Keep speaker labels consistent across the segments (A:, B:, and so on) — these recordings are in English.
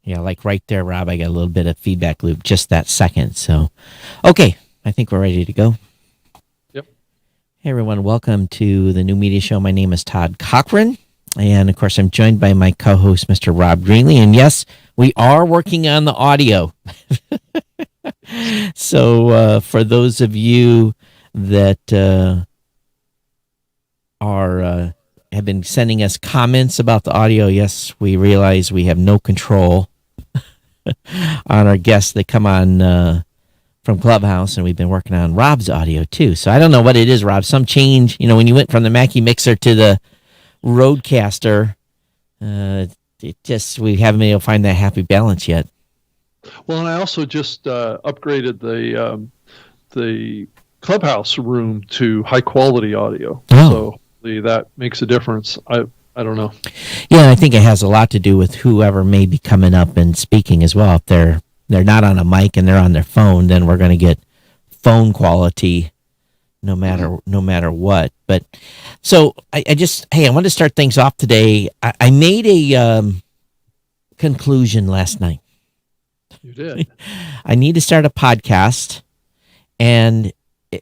A: Yeah, like right there, Rob, I got a little bit of feedback loop just that second. So, okay, I think we're ready to go.
B: Yep.
A: Hey, everyone. Welcome to the New Media Show. My name is Todd Cochran. And, of course, I'm joined by my co-host, Mr. Rob Greenlee. And, yes, we are working on the audio. So, for those of you that have been sending us comments about the audio, yes, we realize we have no control on our guests that come on from Clubhouse, and we've been working on Rob's audio too. So I don't know what it is, Rob. Some change, when you went from the Mackie Mixer to the Rodecaster, we haven't been able to find that happy balance yet.
B: Well, and I also just upgraded the Clubhouse room to high quality audio.
A: Oh.
B: So hopefully that makes a difference. I don't know.
A: Yeah, I think it has a lot to do with whoever may be coming up and speaking as well. If they're not on a mic and they're on their phone, then we're going to get phone quality no matter what. But so I want to start things off today. I made a conclusion last night.
B: You did.
A: I need to start a podcast, and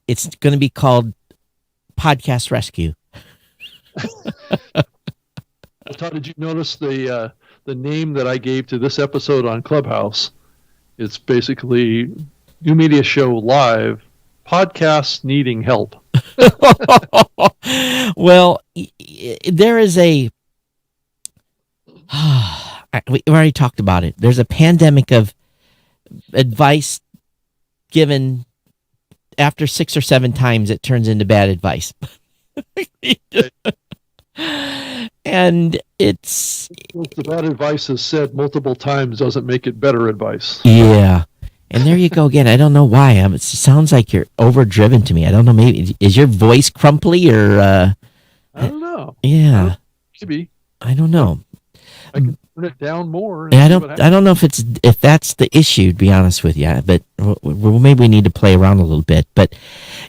A: it's going to be called Podcast Rescue.
B: Todd, did you notice the name that I gave to this episode on Clubhouse? It's basically New Media Show Live, Podcasts Needing Help.
A: Well, there is we already talked about it. There's a pandemic of advice given after 6 or 7 times it turns into bad advice. And it's
B: the bad advice is said multiple times doesn't make it better advice.
A: Yeah. And there you go again. I don't know why. It sounds like you're overdriven to me. I don't know. Maybe is your voice crumply or?
B: I don't know.
A: Yeah.
B: Maybe.
A: I don't know.
B: I can turn it down more.
A: I don't know if that's the issue, to be honest with you. But maybe we need to play around a little bit. But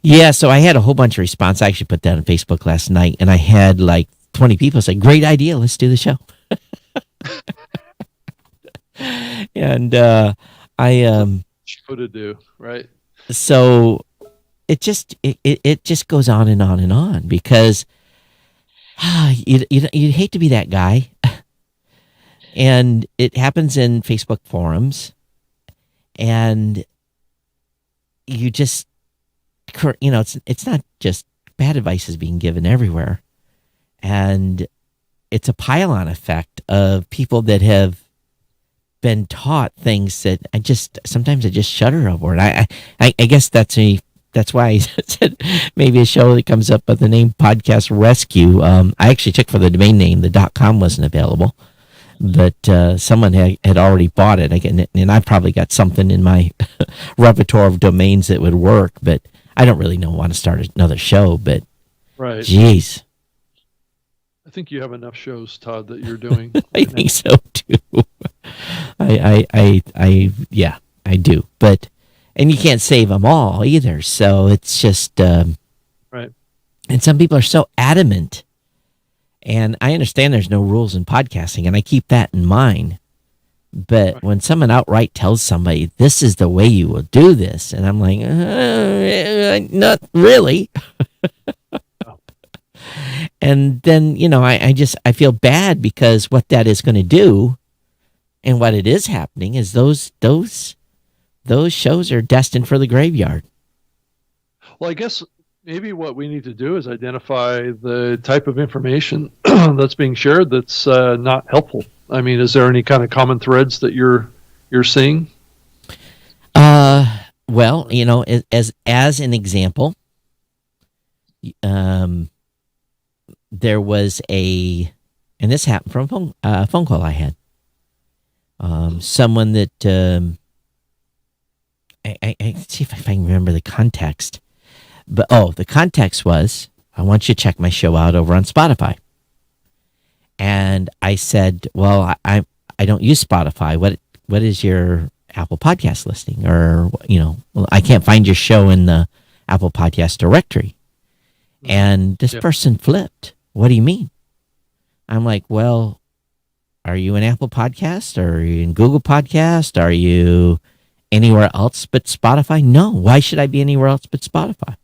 A: yeah. So I had a whole bunch of response. I actually put that on Facebook last night, and I had like 20 people say, "Great idea. Let's do the show." And
B: show to do, right?
A: So it just goes on and on and on because you'd hate to be that guy. And it happens in Facebook forums, and you just, it's not just bad advice is being given everywhere. And it's a pile-on effect of people that have been taught things that sometimes I just shudder over. And I guess that's why I said maybe a show that comes up with the name Podcast Rescue. I actually checked for the domain name. The .com wasn't available, but someone had already bought it. And I probably got something in my repertoire of domains that would work, but I don't really want to start another show. But
B: right,
A: geez.
B: I think you have enough shows, Todd, that you're doing.
A: I think so too. I do. But, and you can't save them all either. So it's just,
B: right.
A: And some people are so adamant, and I understand there's no rules in podcasting, and I keep that in mind. But when someone outright tells somebody, this is the way you will do this, and I'm like, not really. And then, I feel bad because what that is going to do and what it is happening is those shows are destined for the graveyard.
B: Well, I guess maybe what we need to do is identify the type of information that's being shared that's not helpful. I mean, is there any kind of common threads that you're seeing?
A: Well, as an example, there was and this happened from a phone call I had. Someone that I see if I can remember the context. But the context was, I want you to check my show out over on Spotify. And I said, well, I don't use Spotify. What is your Apple Podcast listing? Or, I can't find your show in the Apple Podcast directory. And this person flipped. What do you mean? I'm like, well, Are you in Apple Podcast? Are you in Google Podcast? Are you anywhere else but Spotify? No. Why should I be anywhere else but Spotify?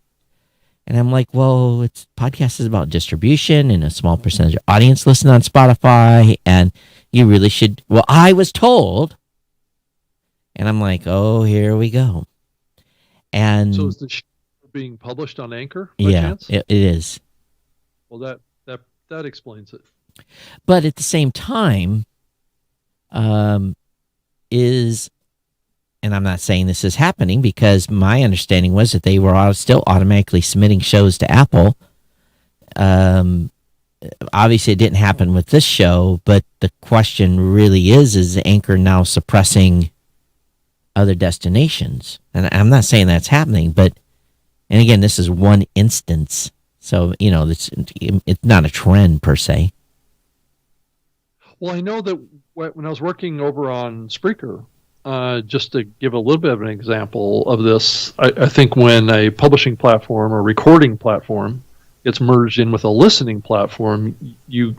A: And I'm like, well, it's podcast is about distribution and a small percentage of audience listen on Spotify. And you really should. Well, I was told. And I'm like, oh, here we go. And
B: So is the show being published on Anchor by
A: yeah,
B: chance?
A: it is.
B: Well, that explains it.
A: But at the same time, is, and I'm not saying this is happening because my understanding was that they were still automatically submitting shows to Apple. Obviously, it didn't happen with this show, but the question really is Anchor now suppressing other destinations? And I'm not saying that's happening, but, and again, this is one instance. So, it's not a trend per se.
B: Well, I know that when I was working over on Spreaker, just to give a little bit of an example of this, I think when a publishing platform or recording platform gets merged in with a listening platform, you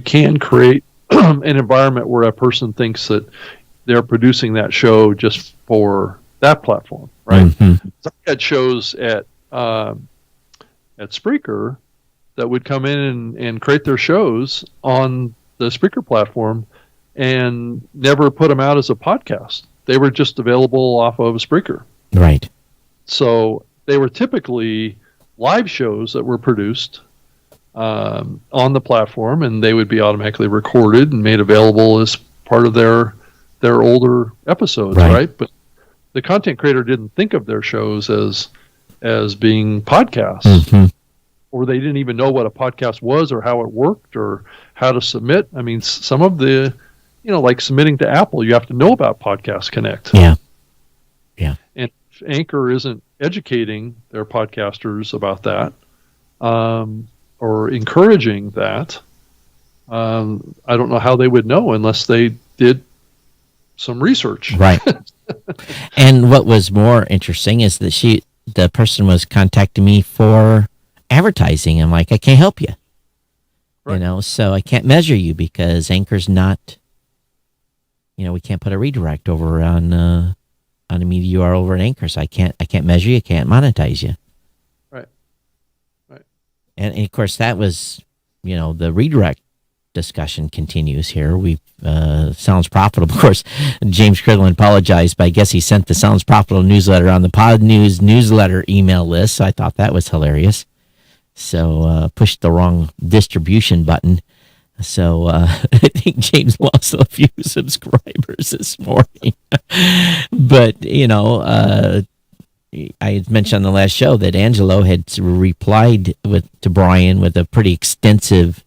B: can create an environment where a person thinks that they're producing that show just for that platform, right?
A: Mm-hmm.
B: So I had shows at Spreaker that would come in and create their shows on the Spreaker platform and never put them out as a podcast. They were just available off of Spreaker.
A: Right.
B: So they were typically live shows that were produced on the platform, and they would be automatically recorded and made available as part of their older episodes, right? But the content creator didn't think of their shows as being podcasts.
A: Mm-hmm.
B: Or they didn't even know what a podcast was or how it worked or how to submit. I mean, some of the, like submitting to Apple, you have to know about Podcast Connect.
A: Yeah.
B: And if Anchor isn't educating their podcasters about that or encouraging that, I don't know how they would know unless they did some research.
A: Right. And what was more interesting is that the person was contacting me for advertising. I'm like, I can't help you. Right. So I can't measure you because Anchor's not, we can't put a redirect over on a media URL over at Anchor. So I can't measure you, can't monetize you.
B: Right.
A: And of course that was, the redirect discussion continues here. Sounds Profitable. Of course, James Cridlin apologized, but I guess he sent the Sounds Profitable newsletter on the Pod News newsletter email list. So I thought that was hilarious. So pushed the wrong distribution button. So I think James lost a few subscribers this morning. But, I had mentioned on the last show that Angelo had replied to Brian with a pretty extensive,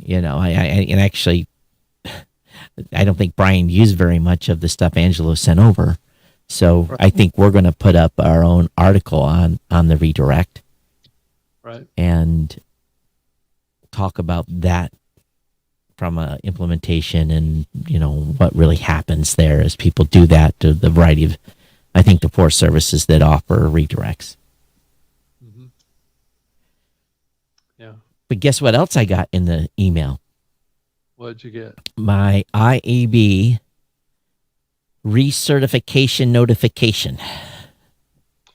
A: and actually, I don't think Brian used very much of the stuff Angelo sent over. So right. I think we're going to put up our own article on the redirect.
B: Right.
A: And talk about that from a implementation and, what really happens there as people do that to the variety of, I think, the 4 services that offer redirects.
B: Mm-hmm. Yeah.
A: But guess what else I got in the email?
B: What did you get?
A: My IAB recertification notification.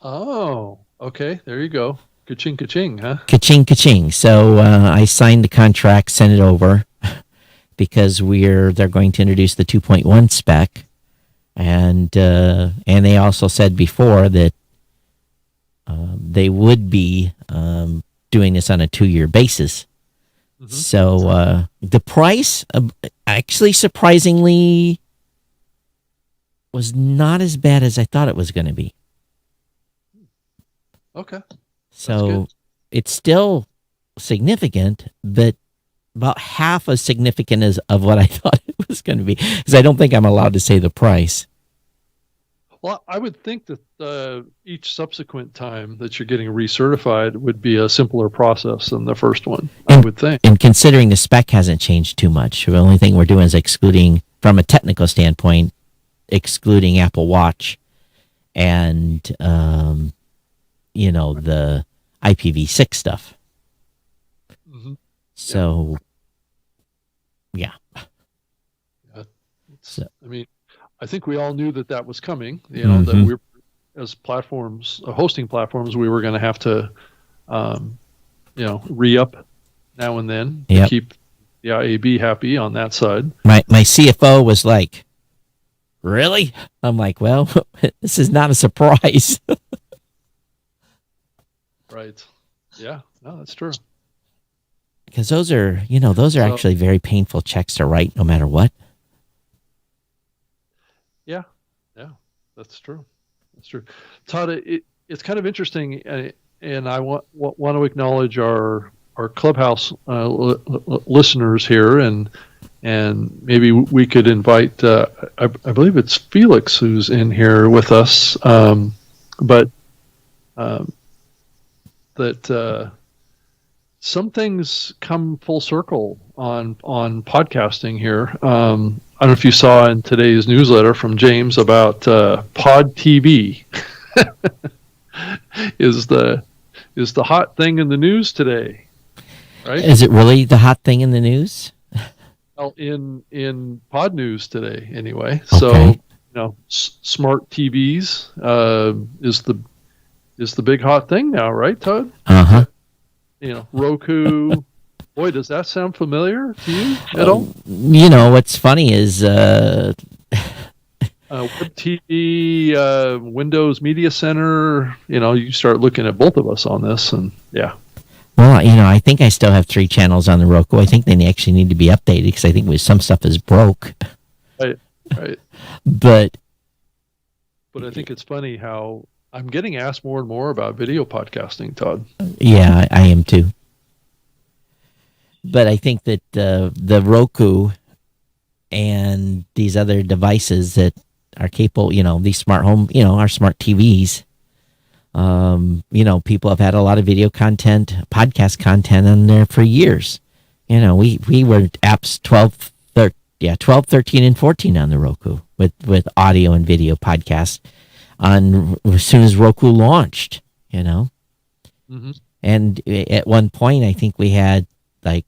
B: Oh, okay. There you go. Ka-ching, ka-ching, huh?
A: Ka-ching, ka-ching. So I signed the contract, sent it over because they're going to introduce the 2.1 spec. And they also said before that they would be doing this on a 2-year basis. Mm-hmm. So the price actually surprisingly was not as bad as I thought it was going to be.
B: Okay.
A: So it's still significant, but about half as significant as of what I thought it was going to be, because I don't think I'm allowed to say the price.
B: Well, I would think that each subsequent time that you're getting recertified would be a simpler process than the first one, I would think.
A: And considering the spec hasn't changed too much, the only thing we're doing is excluding, from a technical standpoint, excluding Apple Watch and, the IPv6 stuff.
B: Mm-hmm.
A: So, yeah. So,
B: I mean, I think we all knew that was coming. That we're, as platforms, hosting platforms, we were going to have to, re-up now and then to keep the IAB happy on that side.
A: My CFO was like, "Really?" I'm like, "Well, this is not a surprise."
B: Right. Yeah. No, that's true.
A: Because those are actually very painful checks to write, no matter what.
B: Yeah. Yeah. That's true. That's true. Todd, it's kind of interesting, and I want to acknowledge our Clubhouse listeners here, and maybe we could invite. I believe it's Felix who's in here with us, but that some things come full circle on podcasting here. I don't know if you saw in today's newsletter from James about Pod TV is the hot thing in the news today, right?
A: Is it really the hot thing in the news?
B: Well, in Pod News today, anyway.
A: Okay.
B: So smart TVs is the big hot thing now, right, Todd? Roku. Boy, does that sound familiar to you at all?
A: What's funny is
B: Web TV, Windows Media Center. You start looking at both of us on this, and yeah.
A: Well, I think I still have 3 channels on the Roku. I think they actually need to be updated because I think some stuff is broke.
B: Right.
A: But
B: I think it's funny how I'm getting asked more and more about video podcasting, Todd.
A: Yeah, I am too. But I think that the Roku and these other devices that are capable, these smart home, our smart TVs, people have had a lot of video content, podcast content on there for years. We were apps 12, 13, and 14 on the Roku with audio and video podcasts as soon as Roku launched,
B: Mm-hmm.
A: And at one point, I think we had, like,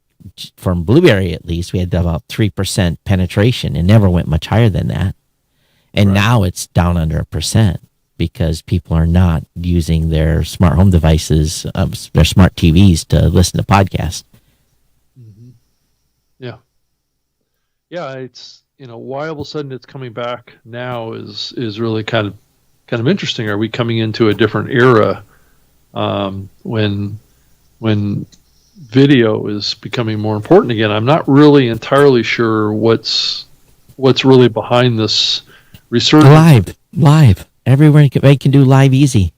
A: from Blueberry at least, we had about 3% penetration. It never went much higher than that. And now it's down under 1% because people are not using their smart home devices, their smart TVs to listen to podcasts.
B: Mm-hmm. Yeah. Yeah, it's, why all of a sudden it's coming back now is really kind of interesting. Are we coming into a different era when video is becoming more important again? I'm not really entirely sure what's really behind this resurgence.
A: Live. Everywhere they can do live easy.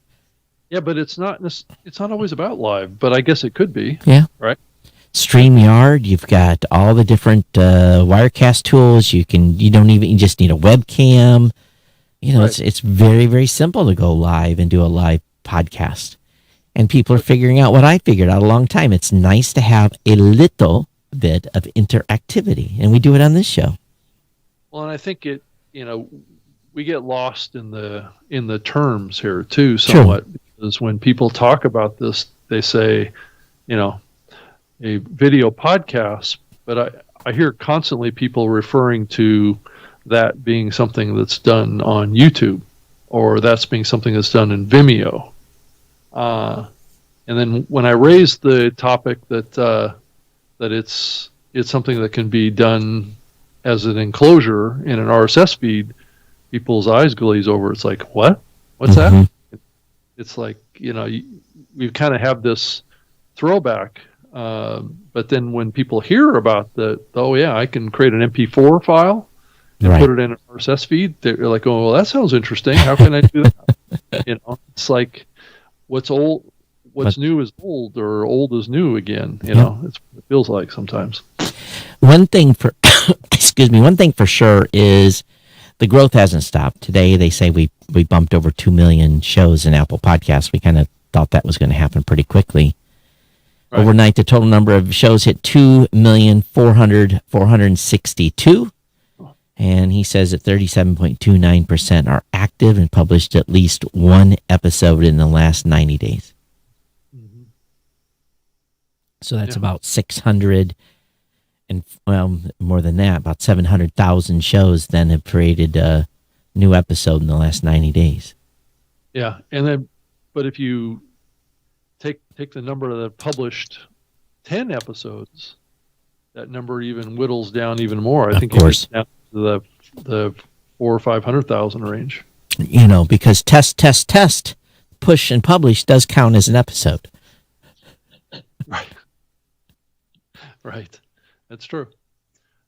B: Yeah, but it's not always about live, but I guess it could be.
A: Yeah.
B: Right.
A: StreamYard, you've got all the different Wirecast tools. You just need a webcam. It's very, very simple to go live and do a live podcast. And people are figuring out what I figured out a long time. It's nice to have a little bit of interactivity, and we do it on this show.
B: Well, and I think we get lost in the terms here too somewhat. Sure. Because when people talk about this, they say, a video podcast, but I hear constantly people referring to that being something that's done on YouTube, or that's being something that's done in Vimeo. And then when I raised the topic that it's something that can be done as an enclosure in an RSS feed, people's eyes glaze over. It's like, what? What's that? It's like, we kind of have this throwback. But then when people hear about I can create an MP4 file and put it in an RSS feed, they're like, oh, well, that sounds interesting. How can I do that? It's like what's new is old, or old is new again. It's what it feels like sometimes.
A: One thing for sure is the growth hasn't stopped. Today they say we bumped over 2 million shows in Apple Podcasts. We kind of thought that was going to happen pretty quickly. Right. Overnight, the total number of shows hit 2,462,462. And he says that 37.29% are active and published at least one episode in the last 90 days. Mm-hmm. So that's about 600 And well, more than that, about 700,000 shows then have created a new episode in the last 90 days.
B: Yeah, and then, but if you take the number that have published 10 episodes, that number even whittles down even more. I think it gets down to the 400,000 or 500,000 range.
A: You know, because test, push and publish does count as an episode.
B: Right. Right. That's true.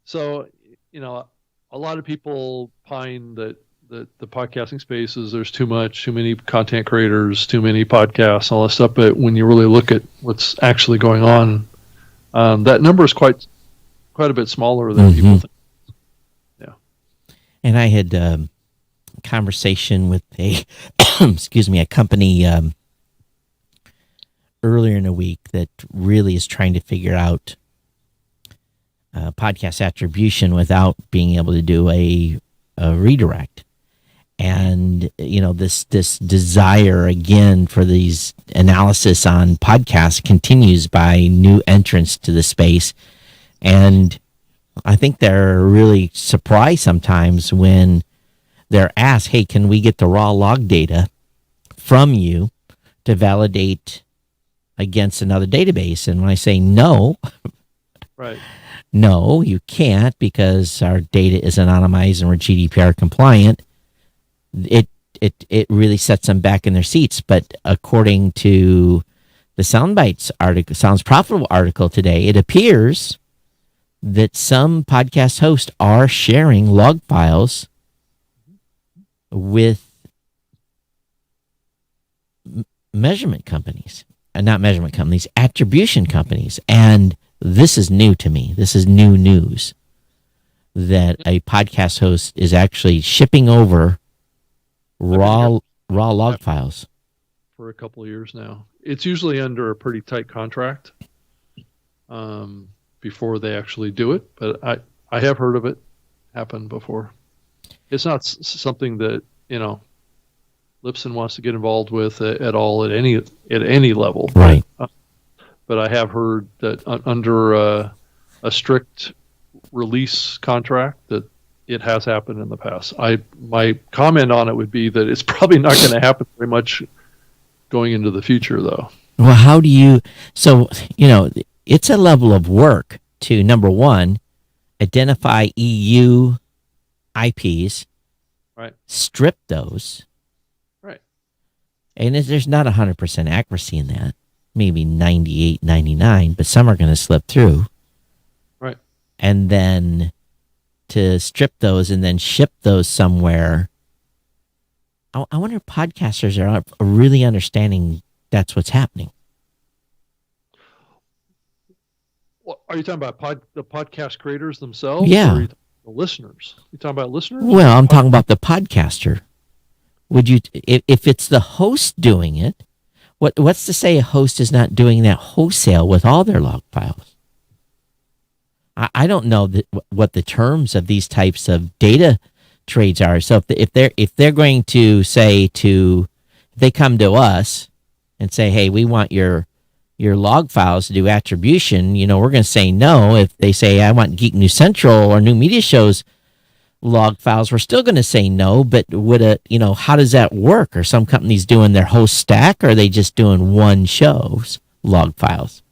B: So, you know, a lot of people pine that the podcasting spaces, there's too many content creators, too many podcasts, all that stuff. But when you really look at what's actually going on, that number is quite a bit smaller than people think. Yeah.
A: And I had a conversation with a a company earlier in the week that really is trying to figure out podcast attribution without being able to do a redirect. And, you know, this desire again for these analysis on podcasts continues by new entrants to the space. And I think they're really surprised sometimes when they're asked, hey, can we get the raw log data from you to validate against another database? And when I say no,
B: right.
A: No, you can't, because our data is anonymized and we're GDPR compliant. It really sets them back in their seats. But according to the Soundbites article, Sounds Profitable article today, it appears that some podcast hosts are sharing log files with measurement companies, not measurement companies, attribution companies. And this is new to me. This is new news that a podcast host is actually shipping over raw log files
B: for a couple of years now. It's usually under a pretty tight contract before they actually do it, but I have heard of it happen before. It's not something that, you know, Libsyn wants to get involved with at all at any level.
A: Right.
B: But I have heard that under a strict release contract that it has happened in the past. My comment on it would be that it's probably not going to happen very much going into the future, though.
A: Well, how do you? So, you know, it's a level of work to, number one, identify EU IPs,
B: right?
A: Strip those,
B: right?
A: And there's not 100% accuracy in that. Maybe 98, 99, but some are going to slip through.
B: Right.
A: And then to strip those and then ship those somewhere. I wonder if podcasters are really understanding that's what's happening.
B: Well, are you talking about the podcast creators themselves?
A: Yeah.
B: Or are you talking about the listeners? You talking about listeners?
A: Well, I'm talking about the podcaster. Would you, if it's the host doing it, what's to say a host is not doing that wholesale with all their log files? I don't know what the terms of these types of data trades are. So if they're going to say if they come to us and say, hey, we want your log files to do attribution, you know, we're going to say no. If they say, I want Geek News Central or New Media Shows log files, we're still going to say no. But how does that work? Are some companies doing their host stack, or are they just doing one show's log files?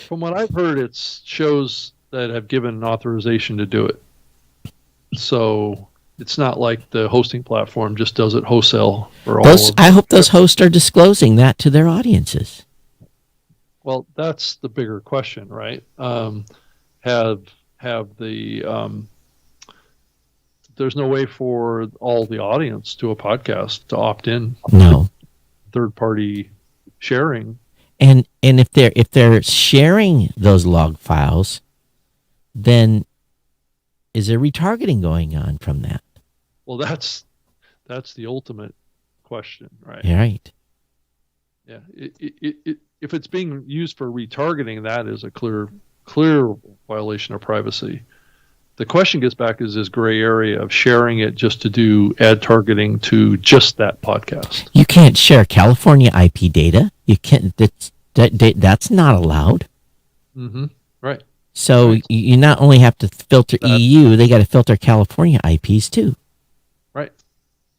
B: From what I've heard, it's shows that have given authorization to do it. So it's not like the hosting platform just does it wholesale for all.
A: I hope those hosts are disclosing that to their audiences.
B: Well, that's the bigger question, right? Have the there's no way for all the audience to a podcast to opt in.
A: No.
B: Third party sharing.
A: And if they're sharing those log files, then is there retargeting going on from that?
B: Well, that's the ultimate question, right?
A: Yeah, right.
B: Yeah. If it's being used for retargeting, that is a clear violation of privacy. The question gets back is this gray area of sharing it just to do ad targeting to just that podcast.
A: You can't share California IP data. You can't. That's not allowed.
B: Mm-hmm. Right.
A: So
B: Right.
A: you not only have to filter
B: That
A: EU, they got to filter California IPs too.
B: right.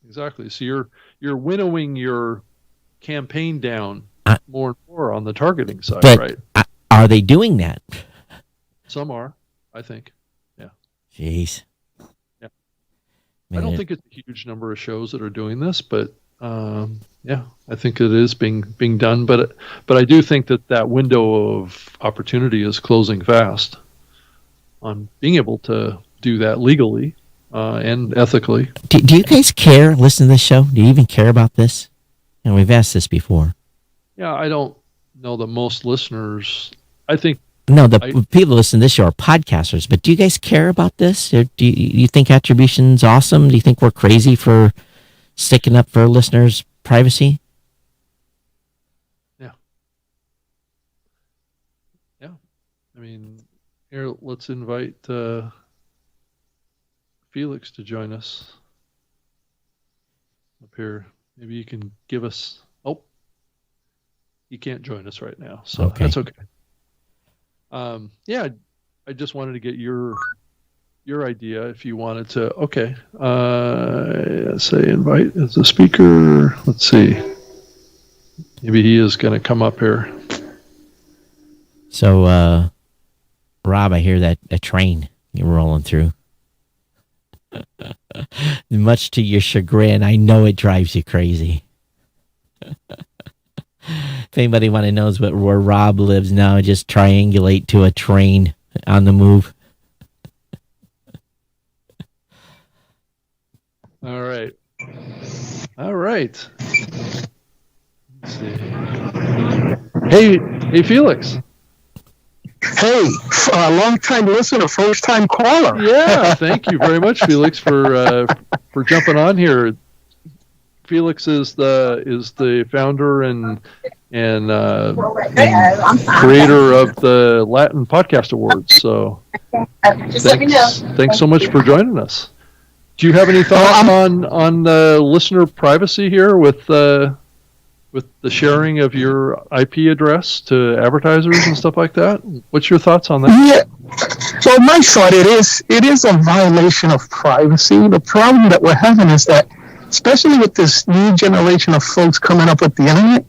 B: Exactly. So you're winnowing your campaign down
A: Uh,
B: more and more on the targeting side,
A: but
B: right?
A: are they doing that?
B: Some are, I think. Yeah.
A: Jeez.
B: Yeah. I don't
A: Man.
B: think it's a huge number of shows that are doing this, but yeah, I think it is being done. But I do think that window of opportunity is closing fast on being able to do that legally and ethically.
A: Do you guys care? Listen to this show. Do you even care about this? And we've asked this before.
B: Yeah, I don't know that most listeners. I think
A: No, the
B: I-
A: people who listen to this show are podcasters. But do you guys care about this? Or do you think attribution's awesome? Do you think we're crazy for sticking up for listeners' privacy?
B: I mean, here, let's invite Felix to join us up here. Maybe you can give us. Oh, he can't join us right now, so
A: Okay.
B: that's okay. Yeah, I just wanted to get your idea if you wanted to. Okay, say invite as a speaker. Let's see. Maybe he is going to come up here.
A: So, Rob, I hear that a train you're rolling through. Much to your chagrin, I know it drives you crazy. If anybody want to knows where Rob lives now, just triangulate to a train on the move.
B: All right. All right. Let's see. Hey, Felix.
C: Hey, long time listener, first time caller.
B: Yeah, thank you very much, Felix, for jumping on here. Felix is the founder and creator of the Latin Podcast Awards. So thanks so much for joining us. Do you have any thoughts on listener privacy here with the sharing of your IP address to advertisers and stuff like that? What's your thoughts on that?
C: Yeah. Well, my thought it is a violation of privacy. The problem that we're having is that, especially with this new generation of folks coming up with the internet,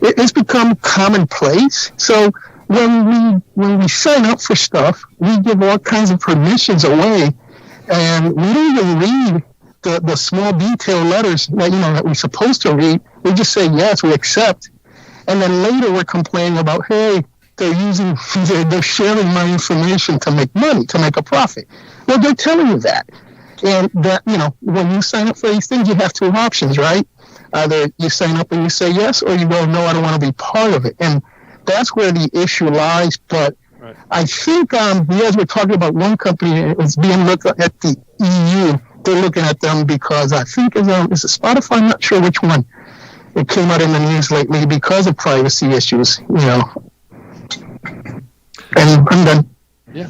C: it's become commonplace. So when we sign up for stuff, we give all kinds of permissions away, and we don't even read the small detail letters that we're supposed to read. We just say yes, we accept, and then later we're complaining about, hey, they're sharing my information to make money, to make a profit. Well, they're telling you that. And that, when you sign up for these things, you have two options, right? Either you sign up and you say yes, or you go, no, I don't want to be part of it. And that's where the issue lies. But
B: Right.
C: I think, as we're talking about one company, it's being looked at the EU. They're looking at them because I think is it Spotify? I'm not sure which one. It came out in the news lately because of privacy issues, And I'm done.
B: Yeah.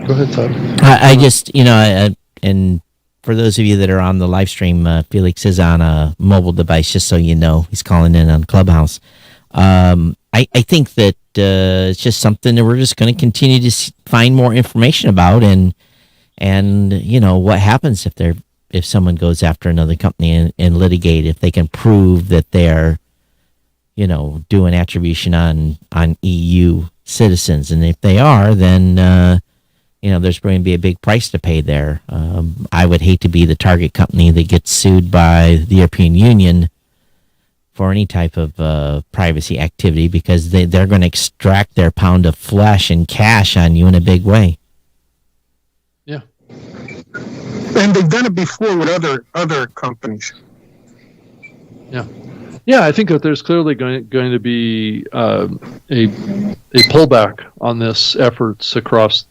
B: Go ahead, Todd.
A: I just, and for those of you that are on the live stream, Felix is on a mobile device, just so you know. He's calling in on Clubhouse. I think that it's just something that we're just going to continue to find more information about, and what happens if someone goes after another company and litigate, if they can prove that they're doing attribution on EU citizens, and if they are, then there's going to be a big price to pay there. I would hate to be the target company that gets sued by the European Union for any type of privacy activity, because they're going to extract their pound of flesh and cash on you in a big way.
B: Yeah.
C: And they've done it before with other companies.
B: Yeah. Yeah, I think that there's clearly going to be a pullback on this efforts across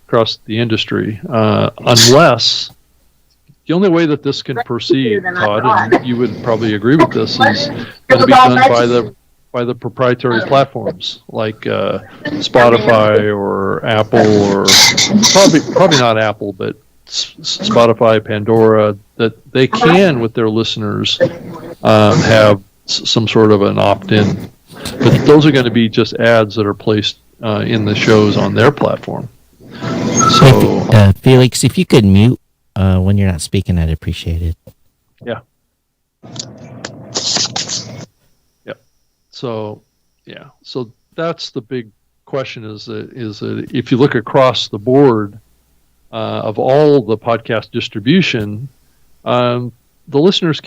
B: the industry, unless the only way that this can proceed, Todd, and you would probably agree with this, is going to be done by the proprietary platforms like Spotify or Apple, or probably not Apple, but Spotify, Pandora, that they can with their listeners have some sort of an opt-in, but those are going to be just ads that are placed in the shows on their platform. So,
A: Felix, if you could mute when you're not speaking, I'd appreciate it.
B: yeah. Yep. So, yeah. So that's the big question is if you look across the board of all the podcast distribution, the listeners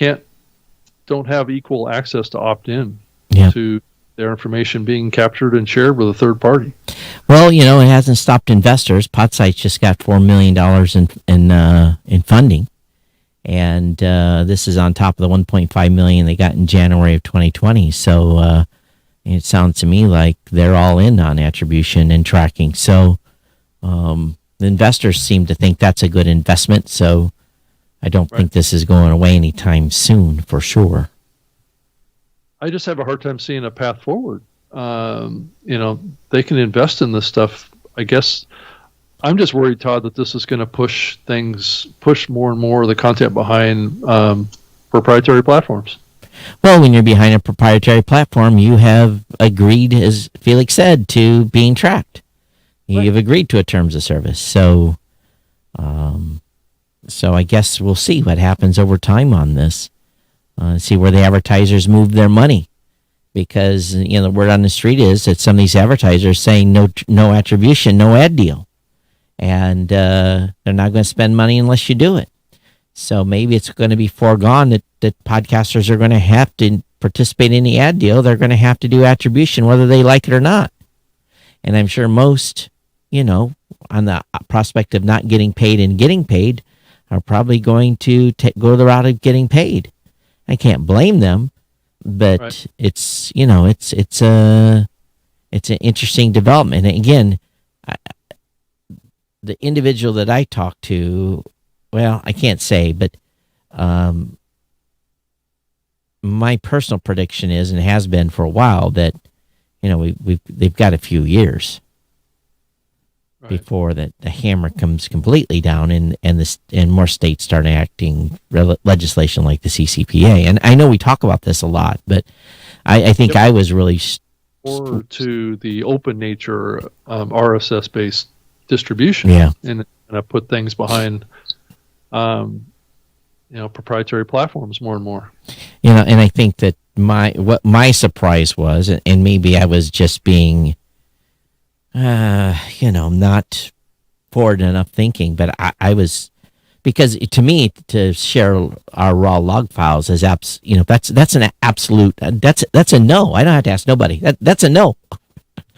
B: don't have equal access to opt in to their information being captured and shared with a third party.
A: Well, it hasn't stopped investors. Podsites just got $4 million in funding, and this is on top of the $1.5 million they got in January of 2020. So it sounds to me like they're all in on attribution and tracking. So the investors seem to think that's a good investment. So I don't think this is going away anytime soon, for sure.
B: I just have a hard time seeing a path forward. They can invest in this stuff. I guess I'm just worried, Todd, that this is going to push more and more of the content behind proprietary platforms.
A: Well, when you're behind a proprietary platform, you have agreed, as Felix said, to being tracked. You've agreed to a terms of service. So I guess we'll see what happens over time on this. See where the advertisers move their money, because the word on the street is that some of these advertisers saying no attribution, no ad deal, and they're not going to spend money unless you do it. So maybe it's going to be foregone that podcasters are going to have to participate in the ad deal. They're going to have to do attribution whether they like it or not. And I'm sure most, on the prospect of not getting paid and getting paid, are probably going to go the route of getting paid. I can't blame them, but it's an interesting development. And again, the individual that I talked to, well, I can't say, but my personal prediction is, and has been for a while, that they've got a few years before the hammer comes completely down and more states start enacting legislation like the CCPA. And I know we talk about this a lot, but I think I was really
B: or to the open nature RSS based distribution. And I put things behind proprietary platforms more and more.
A: And I think that my surprise was, and maybe I was just being not forward enough thinking, but I was, because to me, to share our raw log files is that's an absolute, that's a no. I don't have to ask nobody. That's a no.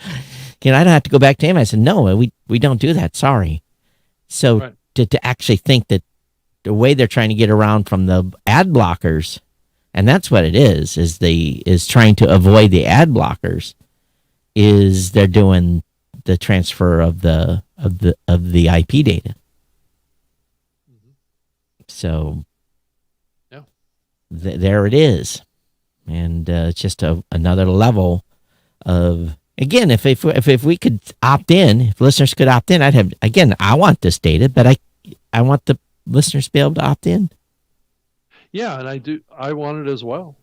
A: I don't have to go back to him. I said, no, we don't do that. Sorry. So to actually think that the way they're trying to get around from the ad blockers, and that's what it is trying to avoid the ad blockers, is they're doing the transfer of the IP data. So there it is, and it's just another level of, again, if we could opt in, if listeners could opt in, I want this data, but I want the listeners to be able to opt in.
B: Yeah, and I want it as well.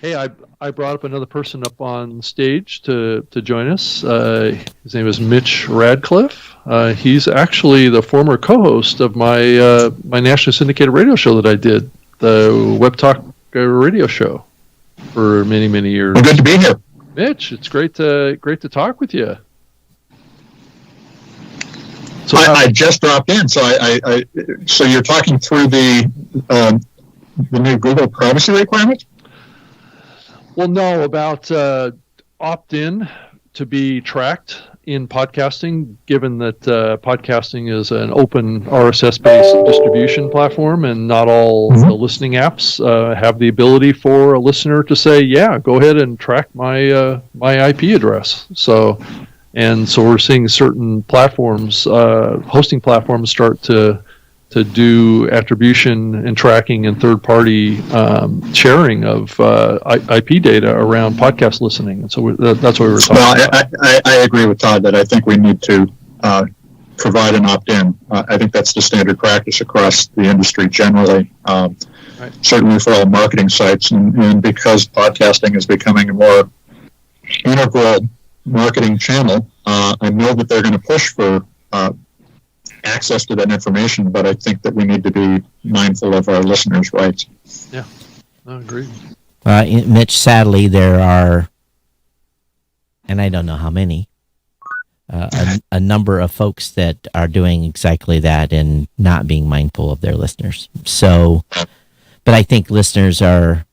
B: Hey, I brought up another person up on stage to join us. His name is Mitch Radcliffe. He's actually the former co-host of my my nationally syndicated radio show that I did, the Web Talk radio show, for many, many years.
C: Well, good to be here,
B: Mitch. It's great to talk with you. So
C: I just dropped in. So so you're talking through the new Google privacy requirements?
B: Well, no, about opt-in to be tracked in podcasting, given that podcasting is an open RSS-based distribution platform, and not all the listening apps have the ability for a listener to say, yeah, go ahead and track my my IP address. So we're seeing certain platforms, hosting platforms, start to do attribution and tracking and third-party sharing of IP data around podcast listening. And so that's what we were talking about.
C: I agree with Todd that I think we need to provide an opt-in. I think that's the standard practice across the industry generally, certainly for all marketing sites. And because podcasting is becoming a more integral marketing channel,
D: I know that they're going to push for access to that information, but I think that we need to be mindful of our listeners' rights.
B: Yeah, I agree.
A: Mitch, sadly, there are, and I don't know how many, a number of folks that are doing exactly that and not being mindful of their listeners. So, but I think listeners are,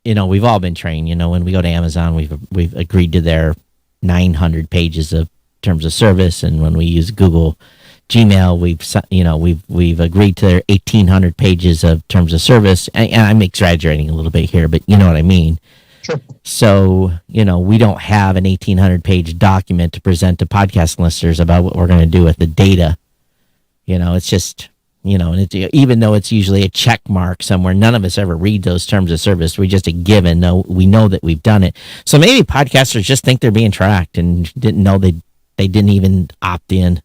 A: we've all been trained. When we go to Amazon, we've agreed to their 900 pages of terms of service, and when we use Google Gmail, we've agreed to their 1,800 pages of terms of service. And I'm exaggerating a little bit here, but you know what I mean.
D: Sure.
A: So, we don't have an 1,800-page document to present to podcast listeners about what we're going to do with the data. It's just, and even though it's usually a check mark somewhere, none of us ever read those terms of service. We just a given. No, we know that we've done it. So maybe podcasters just think they're being tracked and didn't know they didn't even opt in.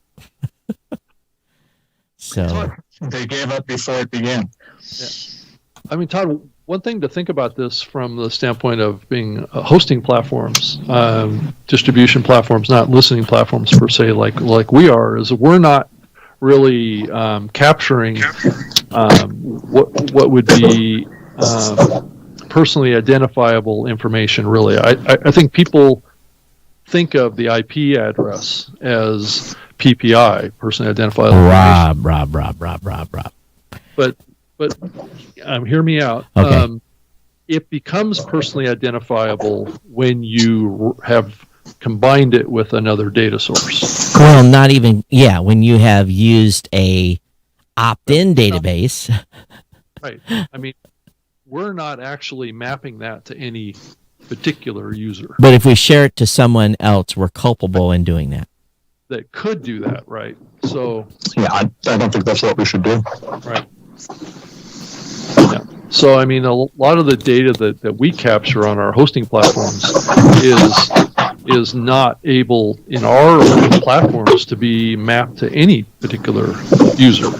A: So
D: they gave up before it began.
B: Yeah. I mean, Todd, one thing to think about this from the standpoint of being hosting platforms, distribution platforms, not listening platforms per se, like we are, is we're not really capturing what would be personally identifiable information. Really, I think people think of the IP address as PPI, personally identifiable information.
A: Rob.
B: But hear me out.
A: Okay.
B: It becomes personally identifiable when you have combined it with another data source.
A: Well, not even, when you have used a opt-in database.
B: Right. I mean, we're not actually mapping that to any particular user.
A: But if we share it to someone else, we're culpable in doing that.
B: That could do that, right? So
D: Yeah, I don't think that's what we should do.
B: right. Yeah. So I mean, a lot of the data that we capture on our hosting platforms is not able in our platforms to be mapped to any particular user.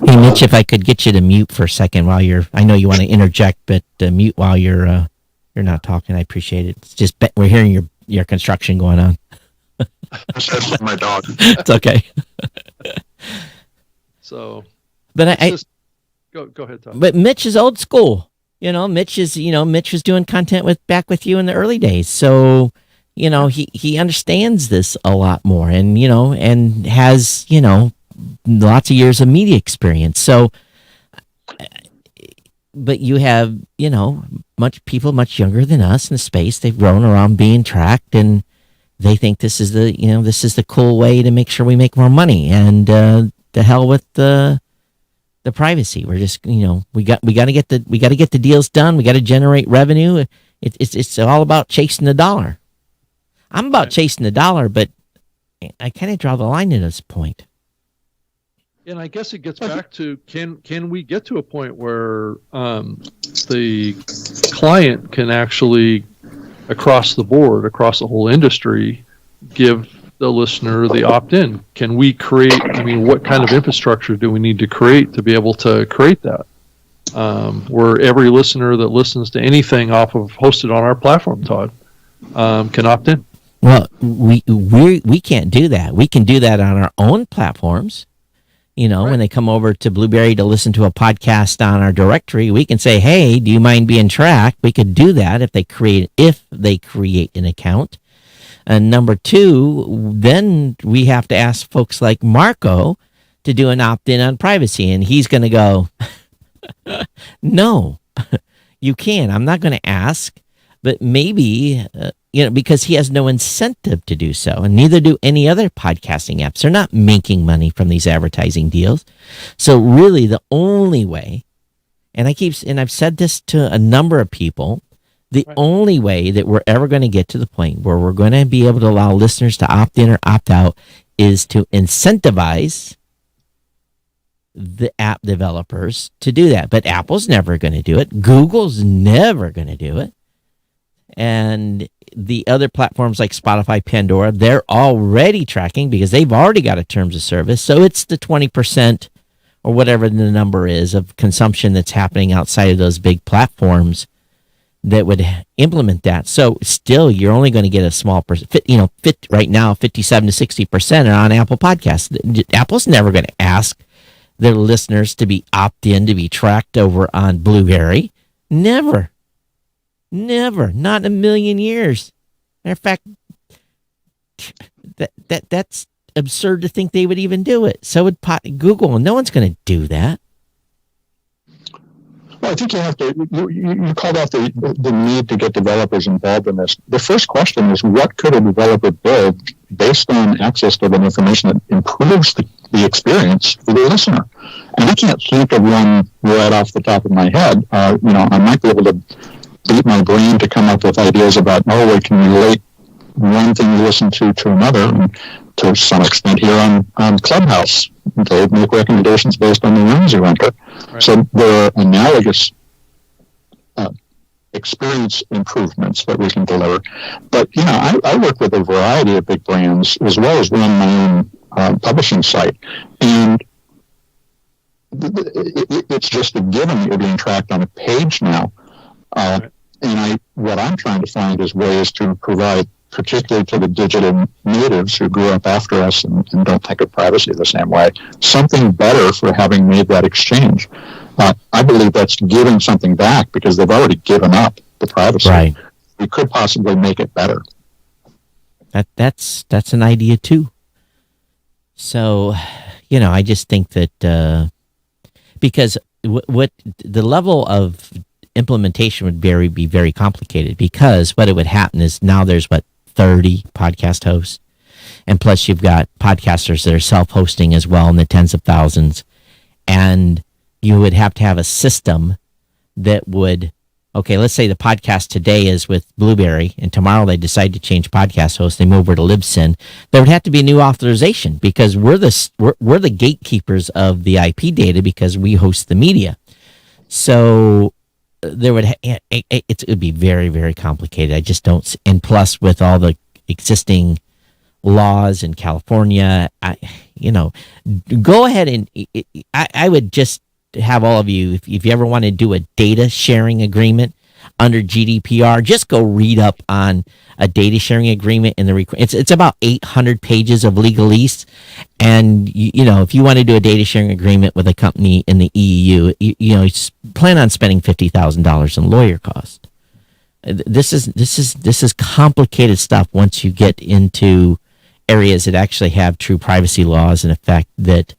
A: Hey, Mitch, if I could get you to mute for a second while I know you want to interject, but mute while you're not talking. I appreciate it. It's just we're hearing your construction going on.
D: That's my dog.
A: It's okay.
B: So,
A: But
B: go ahead, Todd.
A: But Mitch is old school. Mitch was doing content back with you in the early days. So, he understands this a lot more and has, lots of years of media experience. So, but you have, people much younger than us in the space. They've grown around being tracked, and they think this is the cool way to make sure we make more money. And the hell with the privacy. We're just, we got to get the deals done. We got to generate revenue. It's all about chasing the dollar. I'm about chasing the dollar, but I kind of draw the line at this point.
B: And I guess it gets back to can we get to a point where the client can actually, across the board, across the whole industry, give the listener the opt-in? Can we create, what kind of infrastructure do we need to create to be able to create that? Where every listener that listens to anything off of hosted on our platform, Todd, can opt in.
A: Well, we can't do that. We can do that on our own platforms. Right. When they come over to Blueberry to listen to a podcast on our directory, we can say, "Hey, do you mind being tracked?" We could do that if they create an account. And number two, then we have to ask folks like Marco to do an opt-in on privacy, and he's going to go, "No, you can't. I'm not going to ask." But maybe, because he has no incentive to do so, and neither do any other podcasting apps. They're not making money from these advertising deals. So really the only way, and I've said this to a number of people, the only way that we're ever going to get to the point where we're going to be able to allow listeners to opt in or opt out is to incentivize the app developers to do that. But Apple's never going to do it. Google's never going to do it. And the other platforms like Spotify, Pandora, they're already tracking because they've already got a terms of service. So it's the 20% or whatever the number is of consumption that's happening outside of those big platforms that would implement that. So still, you're only going to get a small percent. Right now, 57 to 60% are on Apple Podcasts. Apple's never going to ask their listeners to be opt-in to be tracked over on Blueberry. Never, not in a million years. Matter of fact, that's absurd to think they would even do it. So would Google, and no one's going to do that.
D: Well, I think you have to. You called out the need to get developers involved in this. The first question is, what could a developer build based on access to the information that improves the experience for the listener? And I can't think of one right off the top of my head. I might be able to beat my brain to come up with ideas about, we can relate one thing you listen to another. And to some extent here on Clubhouse, they make recommendations based on the rooms you enter. Right. So there are analogous experience improvements that we can deliver. But, I work with a variety of big brands as well as run my own publishing site. And it's just a given that you're being tracked on a page now. And what I'm trying to find is ways to provide, particularly to the digital natives who grew up after us and don't think of privacy the same way, something better for having made that exchange. I believe that's giving something back because they've already given up the privacy.
A: Right.
D: We could possibly make it better.
A: That's an idea too. So, I just think that because what the level of implementation would be very complicated, because what it would happen is now there's 30 podcast hosts, and plus you've got podcasters that are self-hosting as well in the tens of thousands, and you would have to have a system that would, let's say the podcast today is with Blueberry, and tomorrow they decide to change podcast host, they move over to Libsyn. There would have to be a new authorization because we're the gatekeepers of the IP data because we host the media. So there would it would be very, very complicated. I just don't. And plus, with all the existing laws in California, go ahead and I would just have all of you, if you ever want to do a data sharing agreement under GDPR, just go read up on a data sharing agreement in the it's about 800 pages of legalese, and if you want to do a data sharing agreement with a company in the EU, you plan on spending $50,000 in lawyer costs. This is complicated stuff once you get into areas that actually have true privacy laws in effect that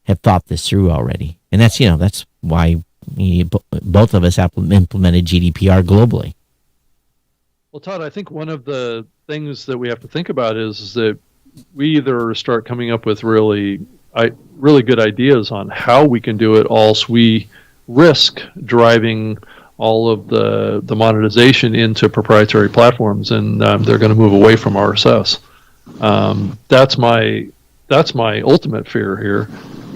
A: have thought this through already. And that's why both of us implemented GDPR globally.
B: Well, Todd, I think one of the things that we have to think about is that we either start coming up with really good ideas on how we can do it, else we risk driving all of the monetization into proprietary platforms, and they're going to move away from RSS. That's my ultimate fear here.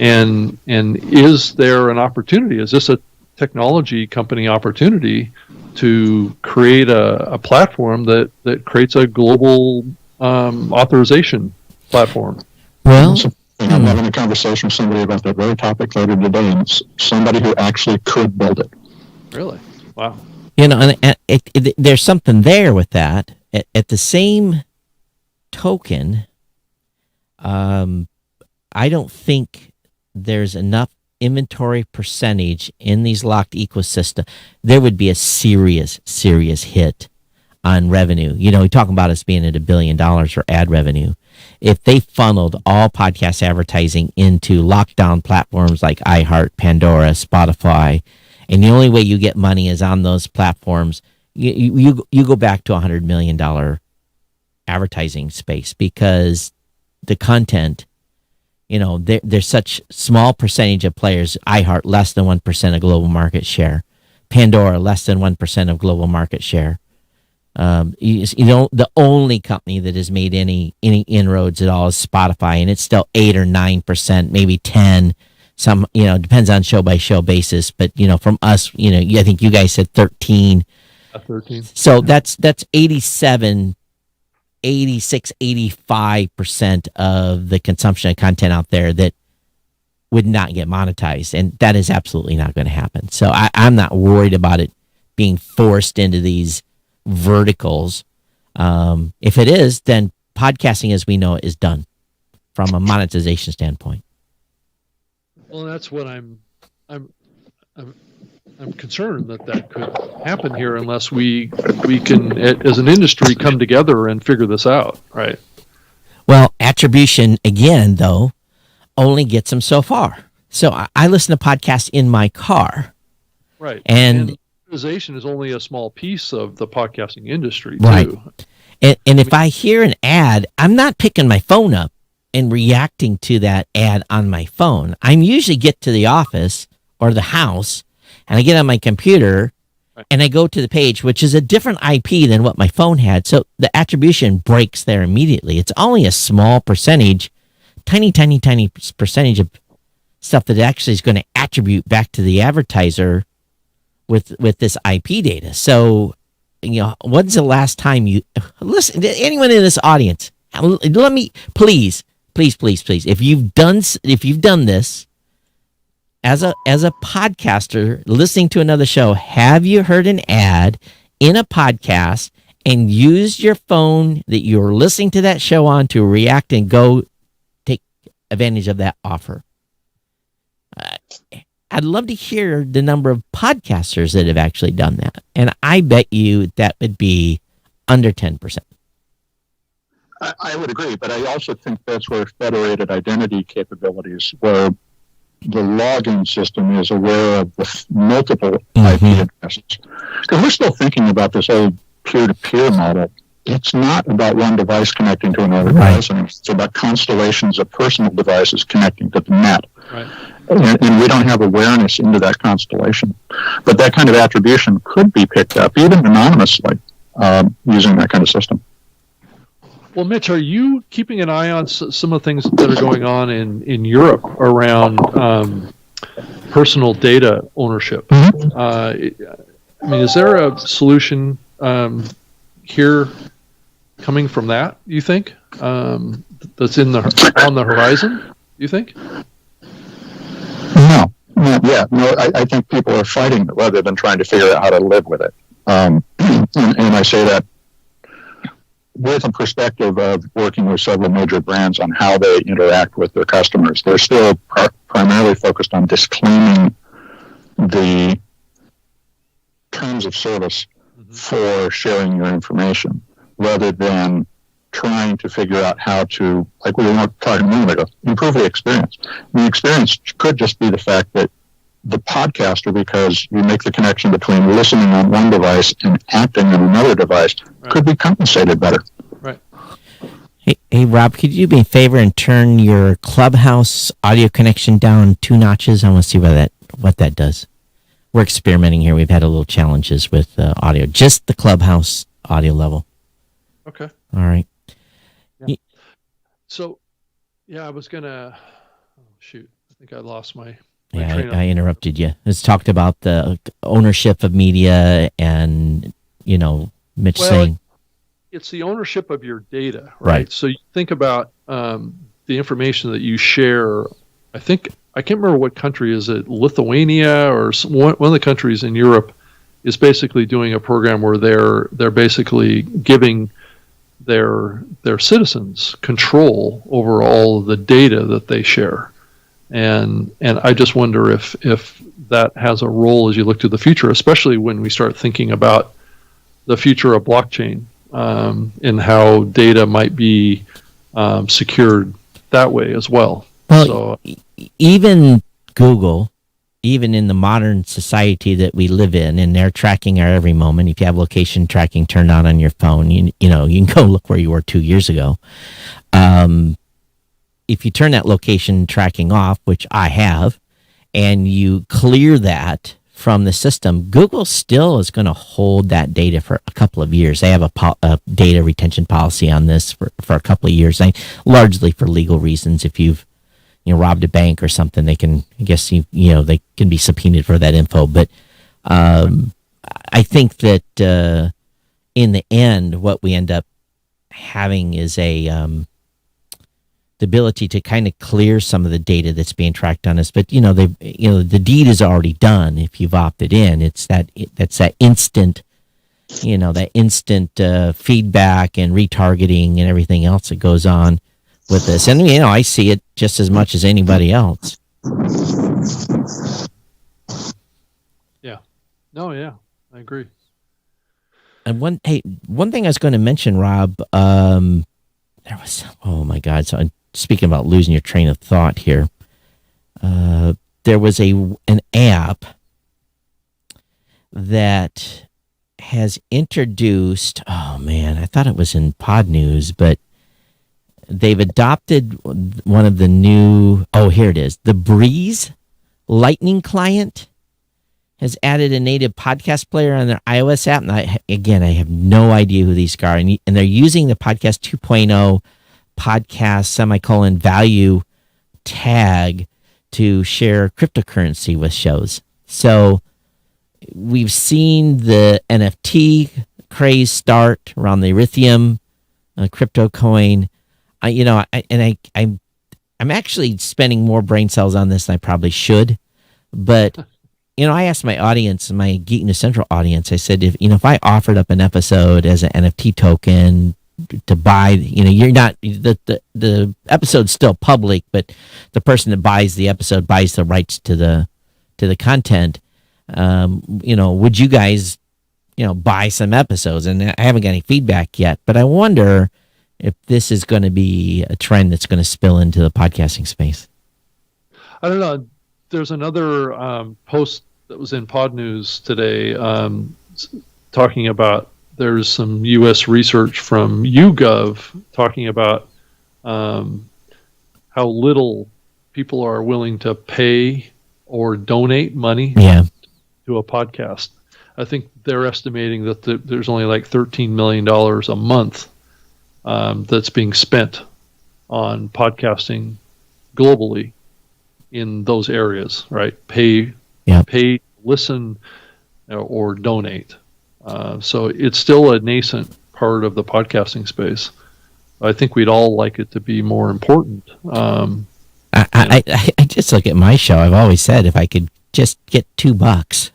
B: And is there an opportunity? Is this a technology company opportunity to create a platform that creates a global authorization platform?
A: Well,
D: I'm having a conversation with somebody about that very topic later today, and it's somebody who actually could build it.
B: Really? Wow.
A: And there's something there with that. At the same token, I don't think there's enough inventory percentage in these locked ecosystem. There would be a serious hit on revenue. We're talking about us being at $1 billion for ad revenue. If they funneled all podcast advertising into lockdown platforms like iHeart, Pandora, Spotify, and the only way you get money is on those platforms, you go back to $100 million advertising space, because the content, there's such small percentage of players. iHeart, less than 1% of global market share. Pandora, less than 1% of global market share. The only company that has made any inroads at all is Spotify, and it's still 8 or 9%, maybe 10. Some, depends on show by show basis. But from us, I think you guys said 13.
B: 13.
A: So that's 86, 85% of the consumption of content out there that would not get monetized. And that is absolutely not going to happen. So I'm not worried about it being forced into these verticals. If it is, then podcasting as we know it is done from a monetization standpoint.
B: Well, that's what I'm concerned that could happen here unless we can, as an industry, come together and figure this out, right?
A: Well, attribution, again, though, only gets them so far. So I listen to podcasts in my car.
B: Right.
A: And
B: monetization is only a small piece of the podcasting industry, too.
A: Right. And if I hear an ad, I'm not picking my phone up and reacting to that ad on my phone. I usually get to the office or the house, and I get on my computer, and I go to the page, which is a different IP than what my phone had. So the attribution breaks there immediately. It's only a small percentage, tiny percentage of stuff that actually is going to attribute back to the advertiser with this IP data. So, when's the last time you listen? Anyone in this audience, let me please, if you've done this as a podcaster listening to another show, have you heard an ad in a podcast and used your phone that you're listening to that show on to react and go take advantage of that offer? I'd love to hear the number of podcasters that have actually done that. And I bet you that would be under 10%.
D: I would agree, but I also think that's where federated identity capabilities, where the login system is aware of the multiple IP addresses. Because we're still thinking about this old peer-to-peer model. It's not about one device connecting to another device, and it's about constellations of personal devices connecting to the net.
B: Right.
D: And we don't have awareness into that constellation. But that kind of attribution could be picked up, even anonymously, using that kind of system.
B: Well, Mitch, are you keeping an eye on some of the things that are going on in Europe around personal data ownership?
D: Mm-hmm.
B: Is there a solution here coming from that, you think, that's on the horizon, you think?
D: No, not yet. No, I think people are fighting it rather than trying to figure out how to live with it. And I say that with a perspective of working with several major brands on how they interact with their customers. They're still primarily focused on disclaiming the terms of service for sharing your information, rather than trying to figure out how to, like we were talking a moment ago, improve the experience. The experience could just be the fact that the podcaster, because you make the connection between listening on one device and acting on another device, could be compensated better.
B: Right.
A: Hey, Rob, could you do me a favor and turn your Clubhouse audio connection down 2 notches? I want to see what that does. We're experimenting here. We've had a little challenges with audio, just the Clubhouse audio level.
B: Okay.
A: All right.
B: Yeah. So, I was gonna. Oh, shoot, I think I lost my.
A: Yeah, I interrupted you. It's talked about the ownership of media and, Mitch saying.
B: It's the ownership of your data, right?
A: Right.
B: So you think about the information that you share. I can't remember what country is it, Lithuania or one of the countries in Europe is basically doing a program where they're basically giving their citizens control over all of the data that they share. And I just wonder if that has a role as you look to the future, especially when we start thinking about the future of blockchain and how data might be secured that way as well.
A: Well, even Google, even in the modern society that we live in, and they're tracking our every moment. If you have location tracking turned on your phone, you can go look where you were 2 years ago. If you turn that location tracking off, which I have, and you clear that from the system, Google still is going to hold that data for a couple of years. They have a data retention policy on this for a couple of years, largely for legal reasons. If you've robbed a bank or something, they can, I guess, they can be subpoenaed for that info. But I think that in the end, what we end up having is the ability to kind of clear some of the data that's being tracked on us. But the deed is already done. If you've opted in, that's that instant, that instant feedback and retargeting and everything else that goes on with this. And I see it just as much as anybody else.
B: Yeah. No, yeah, I agree.
A: And one thing I was going to mention, Rob, there was, oh my God. So I'm speaking about losing your train of thought here. There was an app that has introduced, oh man, I thought it was in Pod News, but they've adopted one of the new, here it is. The Breeze Lightning client has added a native podcast player on their iOS app. And I have no idea who these are. And they're using the Podcast 2.0 podcast value tag to share cryptocurrency with shows. So we've seen the NFT craze start around the Ethereum crypto coin. I'm actually spending more brain cells on this than I probably should, but I asked my audience, my Geek News Central audience, I said, if I offered up an episode as an NFT token to buy, you're not, the episode's still public, but the person that buys the episode buys the rights to the content. Would you guys, buy some episodes? And I haven't got any feedback yet, but I wonder if this is going to be a trend that's going to spill into the podcasting space.
B: I don't know. There's another post that was in Pod News today talking about there's some U.S. research from YouGov talking about how little people are willing to pay or donate money to a podcast. I think they're estimating that there's only like $13 million a month that's being spent on podcasting globally in those areas, right? Pay, listen, or donate. So it's still a nascent part of the podcasting space. I think we'd all like it to be more important.
A: I just look at my show. I've always said if I could just get $2, $2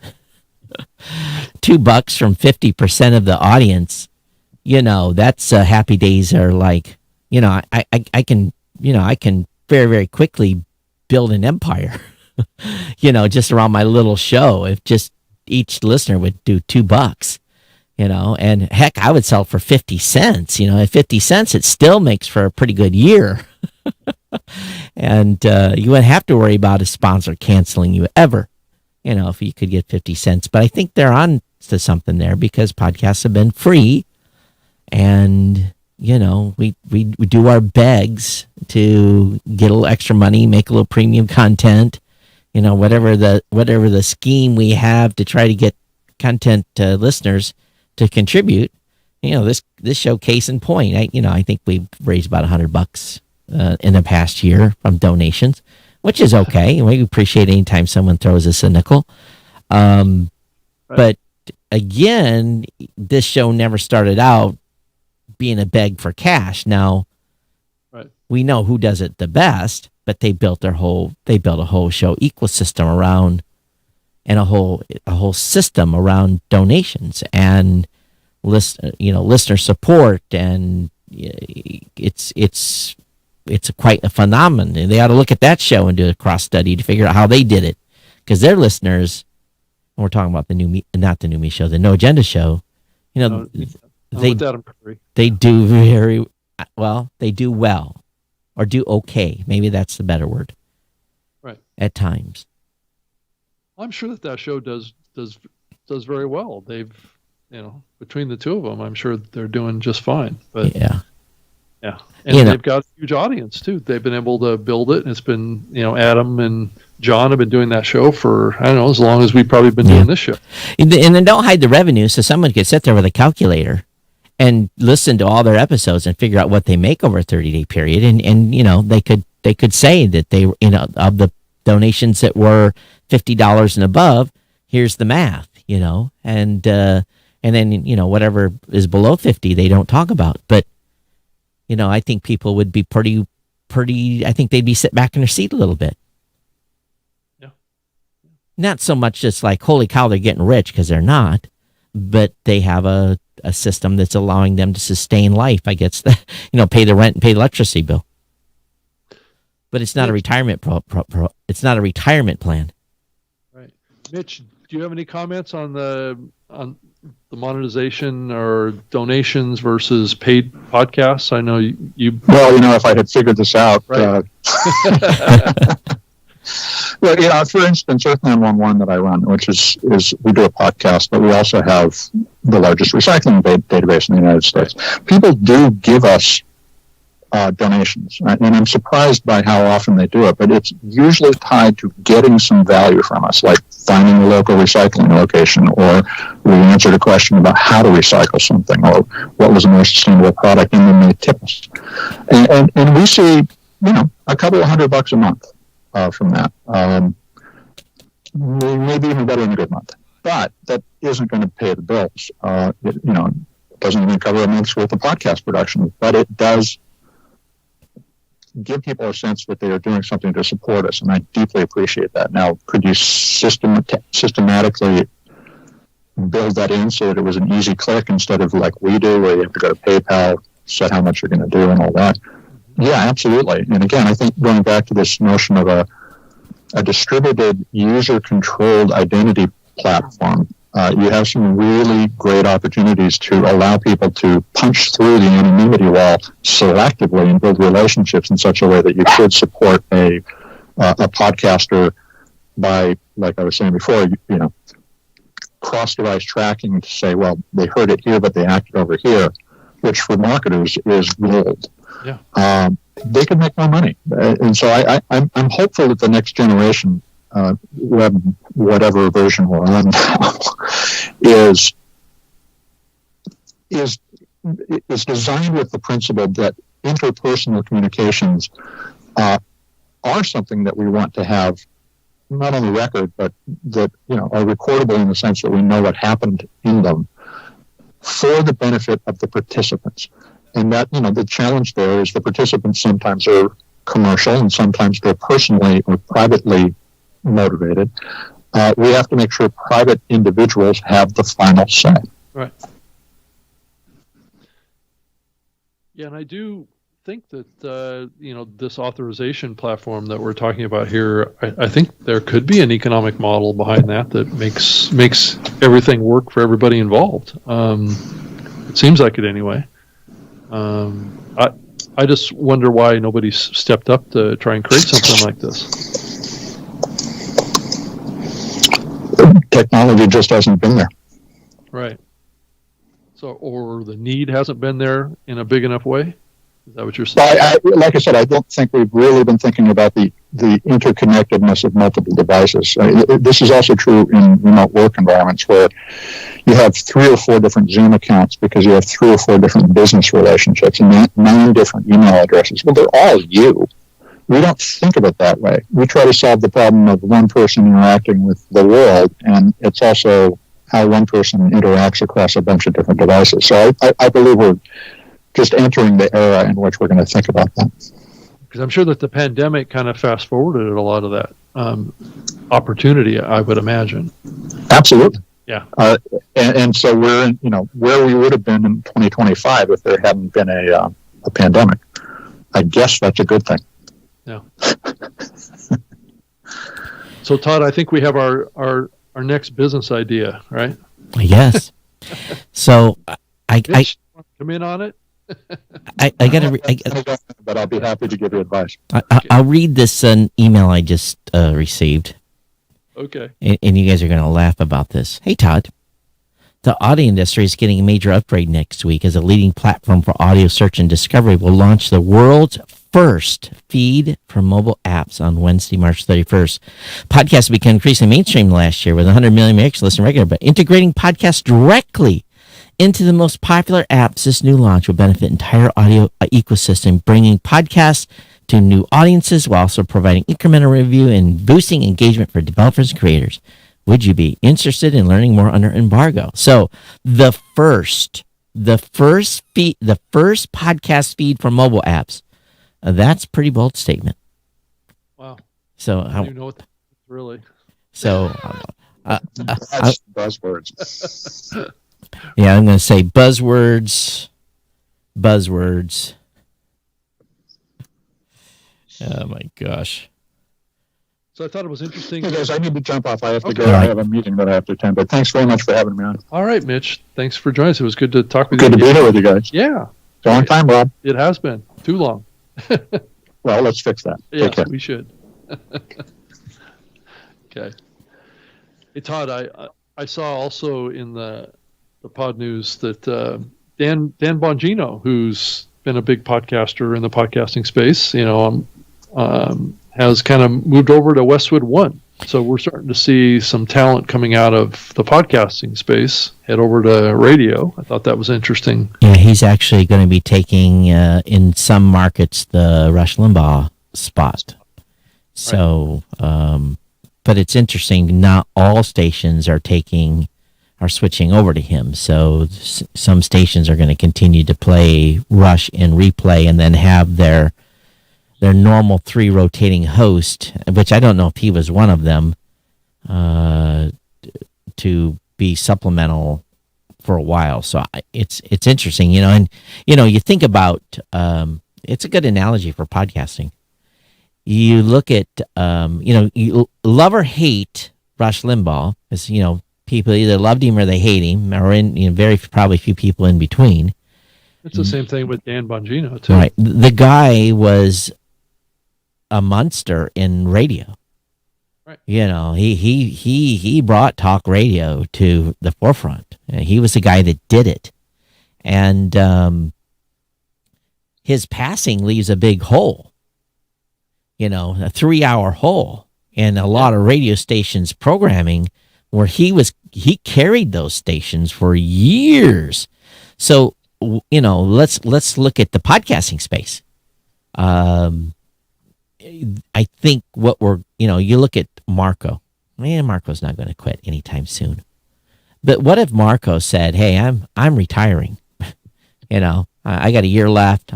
A: from 50% of the audience, that's happy days are like, I can very, very quickly build an empire, just around my little show. If just each listener would do $2, and heck, I would sell for 50 cents, at 50 cents, it still makes for a pretty good year. And you wouldn't have to worry about a sponsor canceling you ever, if you could get 50 cents. But I think they're on to something there because podcasts have been free. And, we do our begs to get a little extra money, make a little premium content, whatever the scheme we have to try to get content listeners to contribute. This show, case in point, I think we've raised about $100 in the past year from donations, which is okay. We appreciate any time someone throws us a nickel. Right. But again, this show never started out being a beg for cash. Now,
B: right,
A: we know who does it the best, but they built a whole show ecosystem around, and a whole system around donations and listener support, and it's quite a phenomenon. And they ought to look at that show and do a cross study to figure out how they did it, because their listeners, and we're talking about the No Agenda show, they do very well. They do well, or do okay. Maybe that's the better word.
B: Right.
A: At times.
B: I'm sure that show does very well. They've, between the two of them, I'm sure they're doing just fine. But yeah, and they've got a huge audience too. They've been able to build it, and it's been, Adam and John have been doing that show for, I don't know, as long as we've probably been doing this show. And
A: then don't hide the revenue, so someone could sit there with a calculator and listen to all their episodes and figure out what they make over a 30-day period, and they could say that they, of the donations that were $50 and above, here's the math, and then whatever is below 50 they don't talk about. But I think people would be pretty I think they'd be sit back in their seat a little bit.
B: Yeah.
A: Not so much just like, holy cow, they're getting rich, because they're not, but they have a system that's allowing them to sustain life. I guess, pay the rent and pay the electricity bill. But it's not a retirement it's not a retirement plan.
B: Right. Mitch, do you have any comments on the monetization or donations versus paid podcasts? I know you
D: Well, if I had figured this out,
B: right.
D: Well, for instance, Earth 911 that I run, which is we do a podcast, but we also have the largest recycling database in the United States. People do give us donations, right? And I'm surprised by how often they do it, but it's usually tied to getting some value from us, like finding a local recycling location, or we answered a question about how to recycle something, or what was a more sustainable product, and then they tip us. And we see, a couple of $100 a month from that. Maybe even better in a good month. But that isn't going to pay the bills. It doesn't even cover a month's worth of podcast production, but it does give people a sense that they are doing something to support us, and I deeply appreciate that. Now, could you systematically build that in so that it was an easy click instead of like we do, where you have to go to PayPal, set how much you're going to do and all that? Yeah, absolutely. And again, I think going back to this notion of a distributed, user-controlled identity platform, you have some really great opportunities to allow people to punch through the anonymity wall selectively and build relationships in such a way that you could support a podcaster by, like I was saying before, cross-device tracking to say, well, they heard it here, but they acted over here, which for marketers is gold.
B: Yeah.
D: They could make more money. And so I'm hopeful that the next generation, whatever version we're on now, is designed with the principle that interpersonal communications are something that we want to have not on the record, but that are recordable in the sense that we know what happened in them for the benefit of the participants. And that, the challenge there is the participants sometimes are commercial and sometimes they're personally or privately motivated. We have to make sure private individuals have the final say.
B: Right. Yeah, and I do think that this authorization platform that we're talking about here, I think there could be an economic model behind that makes everything work for everybody involved. It seems like it anyway. I just wonder why nobody's stepped up to try and create something like this.
D: Technology just hasn't been there.
B: Right. So, or the need hasn't been there in a big enough way? Is that what you're saying?
D: Like I said, I don't think we've really been thinking about the interconnectedness of multiple devices. This is also true in remote work environments where you have 3 or 4 different Zoom accounts because you have 3 or 4 different business relationships and 9 different email addresses. Well, they're all you. We don't think of it that way. We try to solve the problem of one person interacting with the world, and it's also how one person interacts across a bunch of different devices. So I believe we're just entering the era in which we're going to think about that.
B: Because I'm sure that the pandemic kind of fast forwarded a lot of that opportunity, I would imagine.
D: Absolutely.
B: Yeah.
D: And so we're in, where we would have been in 2025 if there hadn't been a pandemic. I guess that's a good thing.
B: Yeah. So Todd, I think we have our next business idea, right?
A: Yes. So
B: Mitch, want to come in on it?
A: I gotta.
D: But I'll be happy to give you advice.
A: I'll read this email I just received.
B: Okay.
A: And you guys are gonna laugh about this. Hey Todd, the audio industry is getting a major upgrade next week as a leading platform for audio search and discovery will launch the world's first feed for mobile apps on Wednesday, March 31st. Podcasts became increasingly mainstream last year with 100 million Americans listening regularly, but integrating podcasts directly into the most popular apps, this new launch will benefit entire audio ecosystem, bringing podcasts to new audiences while also providing incremental review and boosting engagement for developers and creators. Would you be interested in learning more under embargo? So the first podcast feed for mobile apps. That's a pretty bold statement.
B: Wow.
A: So,
B: I don't even know what that is, really.
A: so
D: That's buzzwords.
A: yeah, I'm going to say buzzwords. Oh my gosh.
B: So I thought it was interesting.
D: Hey guys, I need to jump off. I have to
B: Okay.
D: go. I have a meeting that I have to attend. But thanks very much for having me on.
B: All right, Mitch. Thanks for joining us. It was good to talk with
D: Good to
B: you.
D: be here with you guys.
B: Yeah,
D: Long time, Rob.
B: it has been too long.
D: Well, let's fix that. Take
B: Yes,
D: care.
B: we should. Okay. Hey, Todd, I saw also in the pod news that Dan Bongino, who's been a big podcaster in the podcasting space, has kind of moved over to Westwood One. So we're starting to see some talent coming out of the podcasting space head over to radio. I thought that was interesting.
A: Yeah, he's actually going to be taking, in some markets, the Rush Limbaugh spot. So, but it's interesting. Not all stations are switching over to him. So some stations are going to continue to play Rush in replay and then have their normal 3 rotating host, which I don't know if he was one of them, to be supplemental for a while. So it's interesting, and you think about, it's a good analogy for podcasting. You look at, you love or hate Rush Limbaugh, because, people either loved him or they hate him, or very probably few people in between.
B: It's the same thing with Dan Bongino, too.
A: Right. The guy was a monster in radio.
B: Right.
A: He brought talk radio to the forefront. He was the guy that did it. And his passing leaves a big hole. A 3-hour hole in a lot of radio stations programming, where he carried those stations for years. So, let's look at the podcasting space. I think what you look at Marco. Marco's not going to quit anytime soon. But what if Marco said, "Hey, I'm retiring. I got a year left.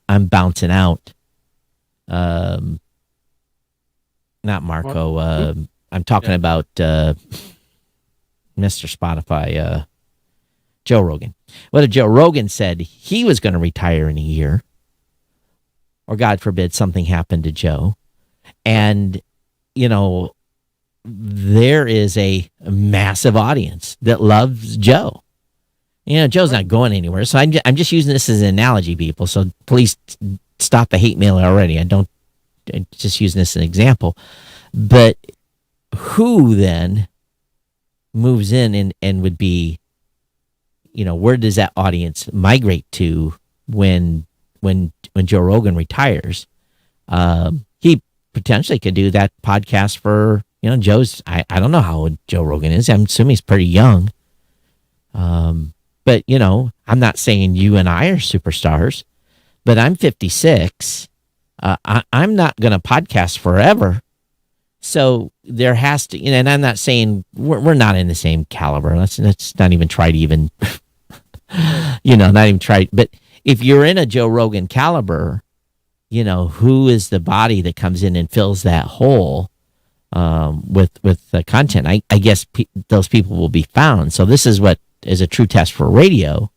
A: I'm bouncing out." Not Marco. I'm talking about Mr. Spotify, Joe Rogan. What if Joe Rogan said he was going to retire in a year? Or God forbid something happened to Joe. And, there is a massive audience that loves Joe. Joe's not going anywhere. So I'm just using this as an analogy, people. So please stop the hate mail already. I'm just using this as an example. But who then moves in and would be, where does that audience migrate to when Joe Rogan retires? He potentially could do that podcast for, Joe's, I don't know how old Joe Rogan is. I'm assuming he's pretty young. But, I'm not saying you and I are superstars, but I'm 56. I'm not going to podcast forever. So there has to, and I'm not saying we're not in the same caliber. Let's not even try to even, not even try. But if you're in a Joe Rogan caliber, who is the body that comes in and fills that hole with the content? I guess those people will be found. So this is what is a true test for radio,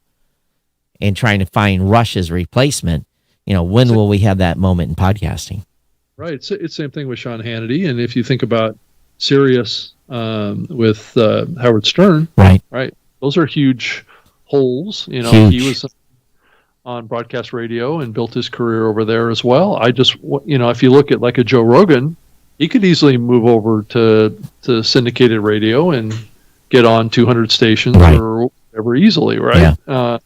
A: and trying to find Rush's replacement. When will we have that moment in podcasting?
B: Right. It's same thing with Sean Hannity. And if you think about Sirius with Howard Stern, right, those are huge holes. He was on broadcast radio and built his career over there as well. If you look at like a Joe Rogan, he could easily move over to syndicated radio and get on 200 stations or whatever easily, right? Yeah.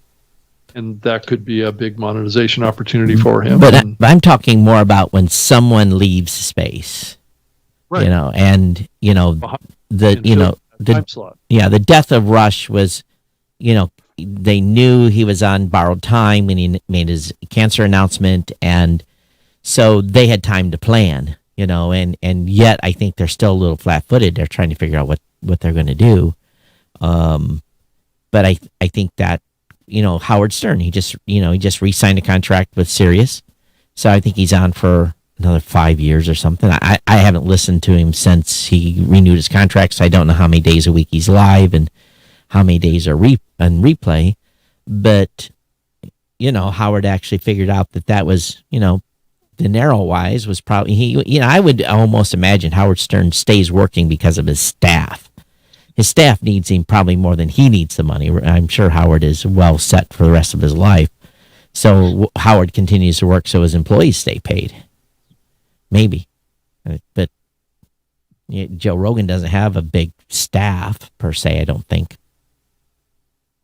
B: And that could be a big monetization opportunity for him.
A: But I'm talking more about when someone leaves space,
B: right.
A: And the
B: time slot.
A: Yeah, the death of Rush was, they knew he was on borrowed time when he made his cancer announcement, and so they had time to plan, and yet I think they're still a little flat-footed. They're trying to figure out what they're going to do. But I think that, Howard Stern, he just re-signed a contract with Sirius. So I think he's on for another 5 years or something. I haven't listened to him since he renewed his contract, so I don't know how many days a week he's live and how many days are on replay. But, Howard actually figured out that was, dinero-wise was probably, I would almost imagine Howard Stern stays working because of his staff. His staff needs him probably more than he needs the money. I'm sure Howard is well set for the rest of his life. So Howard continues to work so his employees stay paid. Maybe. But Joe Rogan doesn't have a big staff, per se, I don't think.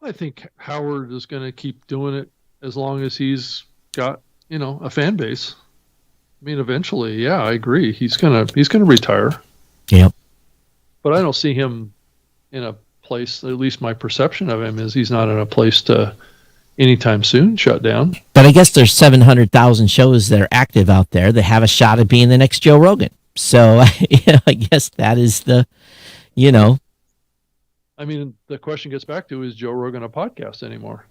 B: I think Howard is going to keep doing it as long as he's got, a fan base. I mean, eventually, yeah, I agree. He's gonna retire.
A: Yep.
B: But I don't see him in a place, at least my perception of him is he's not in a place to anytime soon shut down.
A: But I guess there's 700,000 shows that are active out there that have a shot at being the next Joe Rogan. So I guess that is the,
B: I mean, the question gets back to, is Joe Rogan a podcast anymore?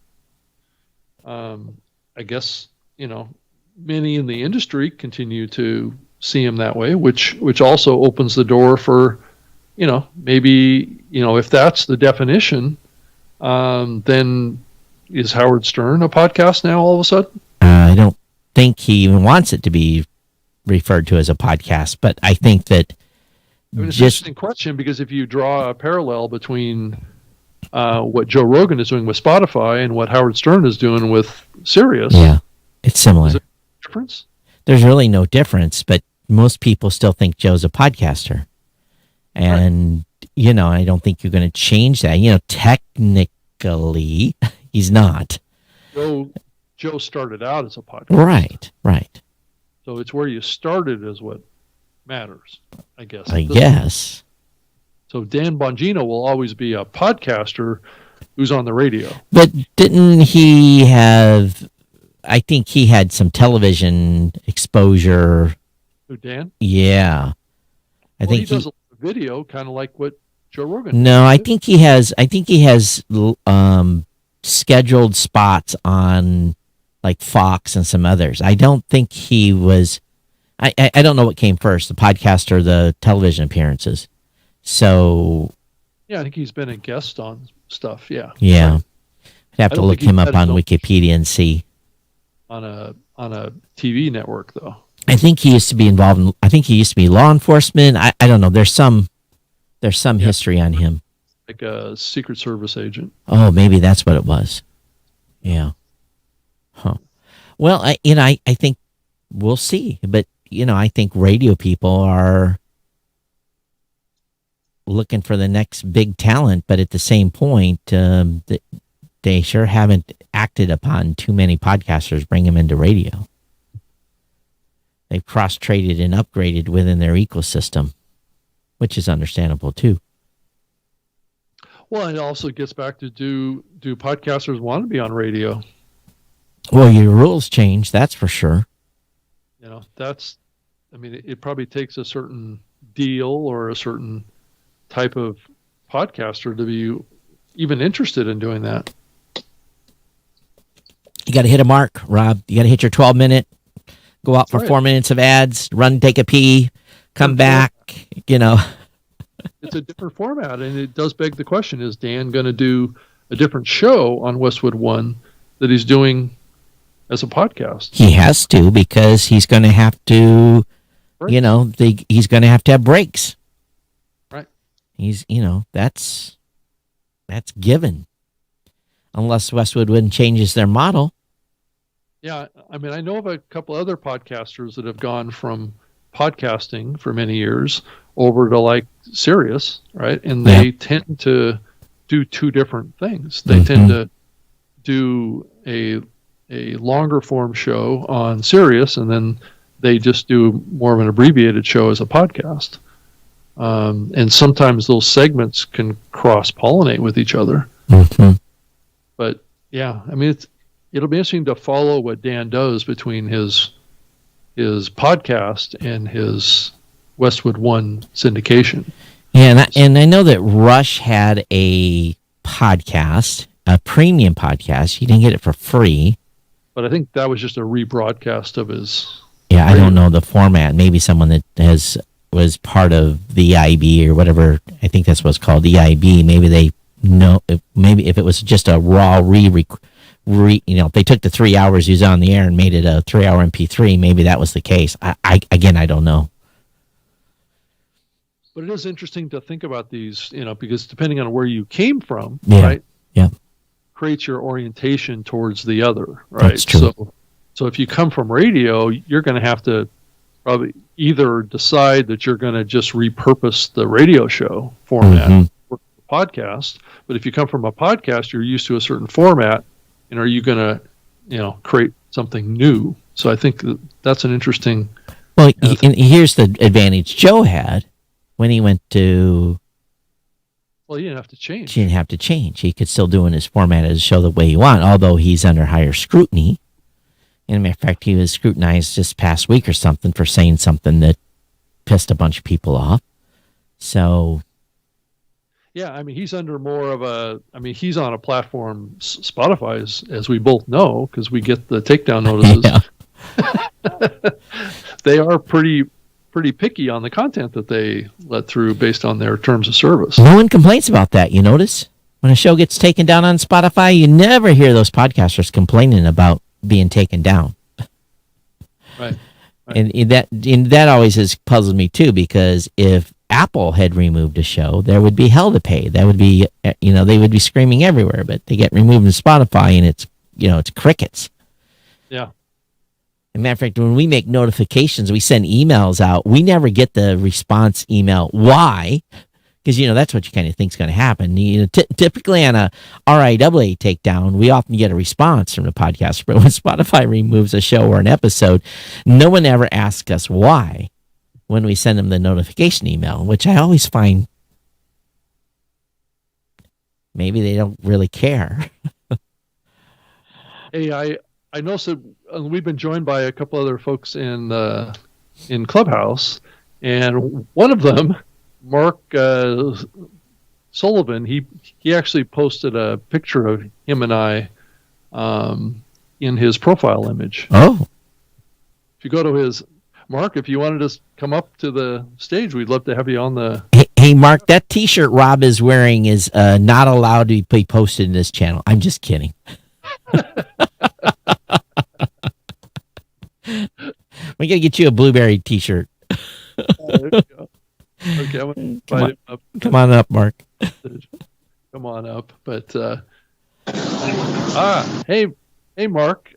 B: I guess, many in the industry continue to see him that way, which also opens the door for, maybe, if that's the definition, then is Howard Stern a podcast now all of a sudden?
A: I don't think he even wants it to be referred to as a podcast, but I think that
B: it's an interesting question, because if you draw a parallel between what Joe Rogan is doing with Spotify and what Howard Stern is doing with Sirius,
A: yeah, it's similar.
B: Is there a difference?
A: There's really no difference, but most people still think Joe's a podcaster. And, I don't think you're going to change that. Technically, he's not.
B: Joe started out as a podcast.
A: Right.
B: So it's where you started is what matters, I guess.
A: I guess.
B: So Dan Bongino will always be a podcaster who's on the radio.
A: But didn't he have, I think he had some television exposure.
B: Who, Dan?
A: Yeah. I think
B: he does a video, kind of like what Joe Rogan.
A: No, I think he has scheduled spots on like Fox and some others. I don't think he was. I don't know what came first, the podcast or the television appearances. So.
B: Yeah, I think he's been a guest on stuff. Yeah.
A: Yeah. I'd have to look him up on Wikipedia and see.
B: On a TV network, though.
A: I think he used to be involved in. I think he used to be law enforcement. I don't know. There's some history on him.
B: Like a Secret Service agent.
A: Oh, maybe that's what it was. Yeah. Huh. Well, I think we'll see. But, I think radio people are looking for the next big talent. But at the same point, they sure haven't acted upon too many podcasters bring them into radio. They've cross-traded and upgraded within their ecosystem, which is understandable too.
B: Well, it also gets back to do podcasters want to be on radio?
A: Well, your rules change, that's for sure.
B: It probably takes a certain deal or a certain type of podcaster to be even interested in doing that.
A: You got to hit a mark, Rob. You got to hit your 12-minute. Go out for 4 minutes of ads, run, take a pee, come back,
B: It's a different format, and it does beg the question, is Dan going to do a different show on Westwood One that he's doing as a podcast?
A: He has to, because he's going to have to, he's going to have breaks.
B: Right.
A: He's, that's given. Unless Westwood One changes their model.
B: Yeah, I know of a couple other podcasters that have gone from podcasting for many years over to like Sirius, right? And they tend to do two different things. They tend to do a longer form show on Sirius, and then they just do more of an abbreviated show as a podcast. And sometimes those segments can cross-pollinate with each other.
A: Mm-hmm.
B: But yeah, it'll be interesting to follow what Dan does between his podcast and his Westwood One syndication.
A: Yeah, and I know that Rush had a podcast, a premium podcast. You didn't get it for free.
B: but I think that was just a rebroadcast of his.
A: Yeah, I don't know the format. Maybe someone that was part of the EIB or whatever. I think that's what's called EIB. Maybe they know. Maybe if it was just a raw if they took the 3 hours he was on the air and made it a 3-hour MP3, maybe that was the case. I don't know.
B: But it is interesting to think about these, because depending on where you came from,
A: Yeah.
B: right?
A: Yeah.
B: Creates your orientation towards the other, right?
A: That's true.
B: So if you come from radio, you're going to have to probably either decide that you're going to just repurpose the radio show format for the podcast. But if you come from a podcast, you're used to a certain format, and are you going to, create something new? So I think that's an interesting.
A: Well, and here's the advantage Joe had when he went to.
B: Well, you didn't have to change.
A: He didn't have to change. He could still do in his format as show the way he want, although he's under higher scrutiny. And as a matter of fact, he was scrutinized this past week or something for saying something that pissed a bunch of people off. So.
B: Yeah, I mean, he's under more of he's on a platform, Spotify, as we both know, because we get the takedown notices.
A: Yeah.
B: They are pretty picky on the content that they let through based on their terms of service.
A: No one complains about that, you notice? When a show gets taken down on Spotify, you never hear those podcasters complaining about being taken down.
B: Right.
A: And that always has puzzled me too, because if Apple had removed a show, there would be hell to pay. That would be, they would be screaming everywhere, but they get removed in Spotify and it's crickets.
B: Yeah.
A: As a matter of fact, when we make notifications, we send emails out, we never get the response email. Why? Because, that's what you kind of think is going to happen. Typically on a RIAA takedown, we often get a response from the podcaster. But when Spotify removes a show or an episode, no one ever asks us why when we send them the notification email, which I always find maybe they don't really care.
B: Hey, I know we've been joined by a couple other folks in Clubhouse, and one of them, Mark Sullivan, he actually posted a picture of him and I in his profile image.
A: Oh.
B: If you go to his, Mark, if you wanted to come up to the stage, we'd love to have you on the.
A: Hey, Mark, that T-shirt Rob is wearing is not allowed to be posted in this channel. I'm just kidding. We gotta get you a blueberry T-shirt.
B: There you go. Okay, I'm gonna invite him up.
A: Come on up, Mark.
B: Come on up. But hey, Mark.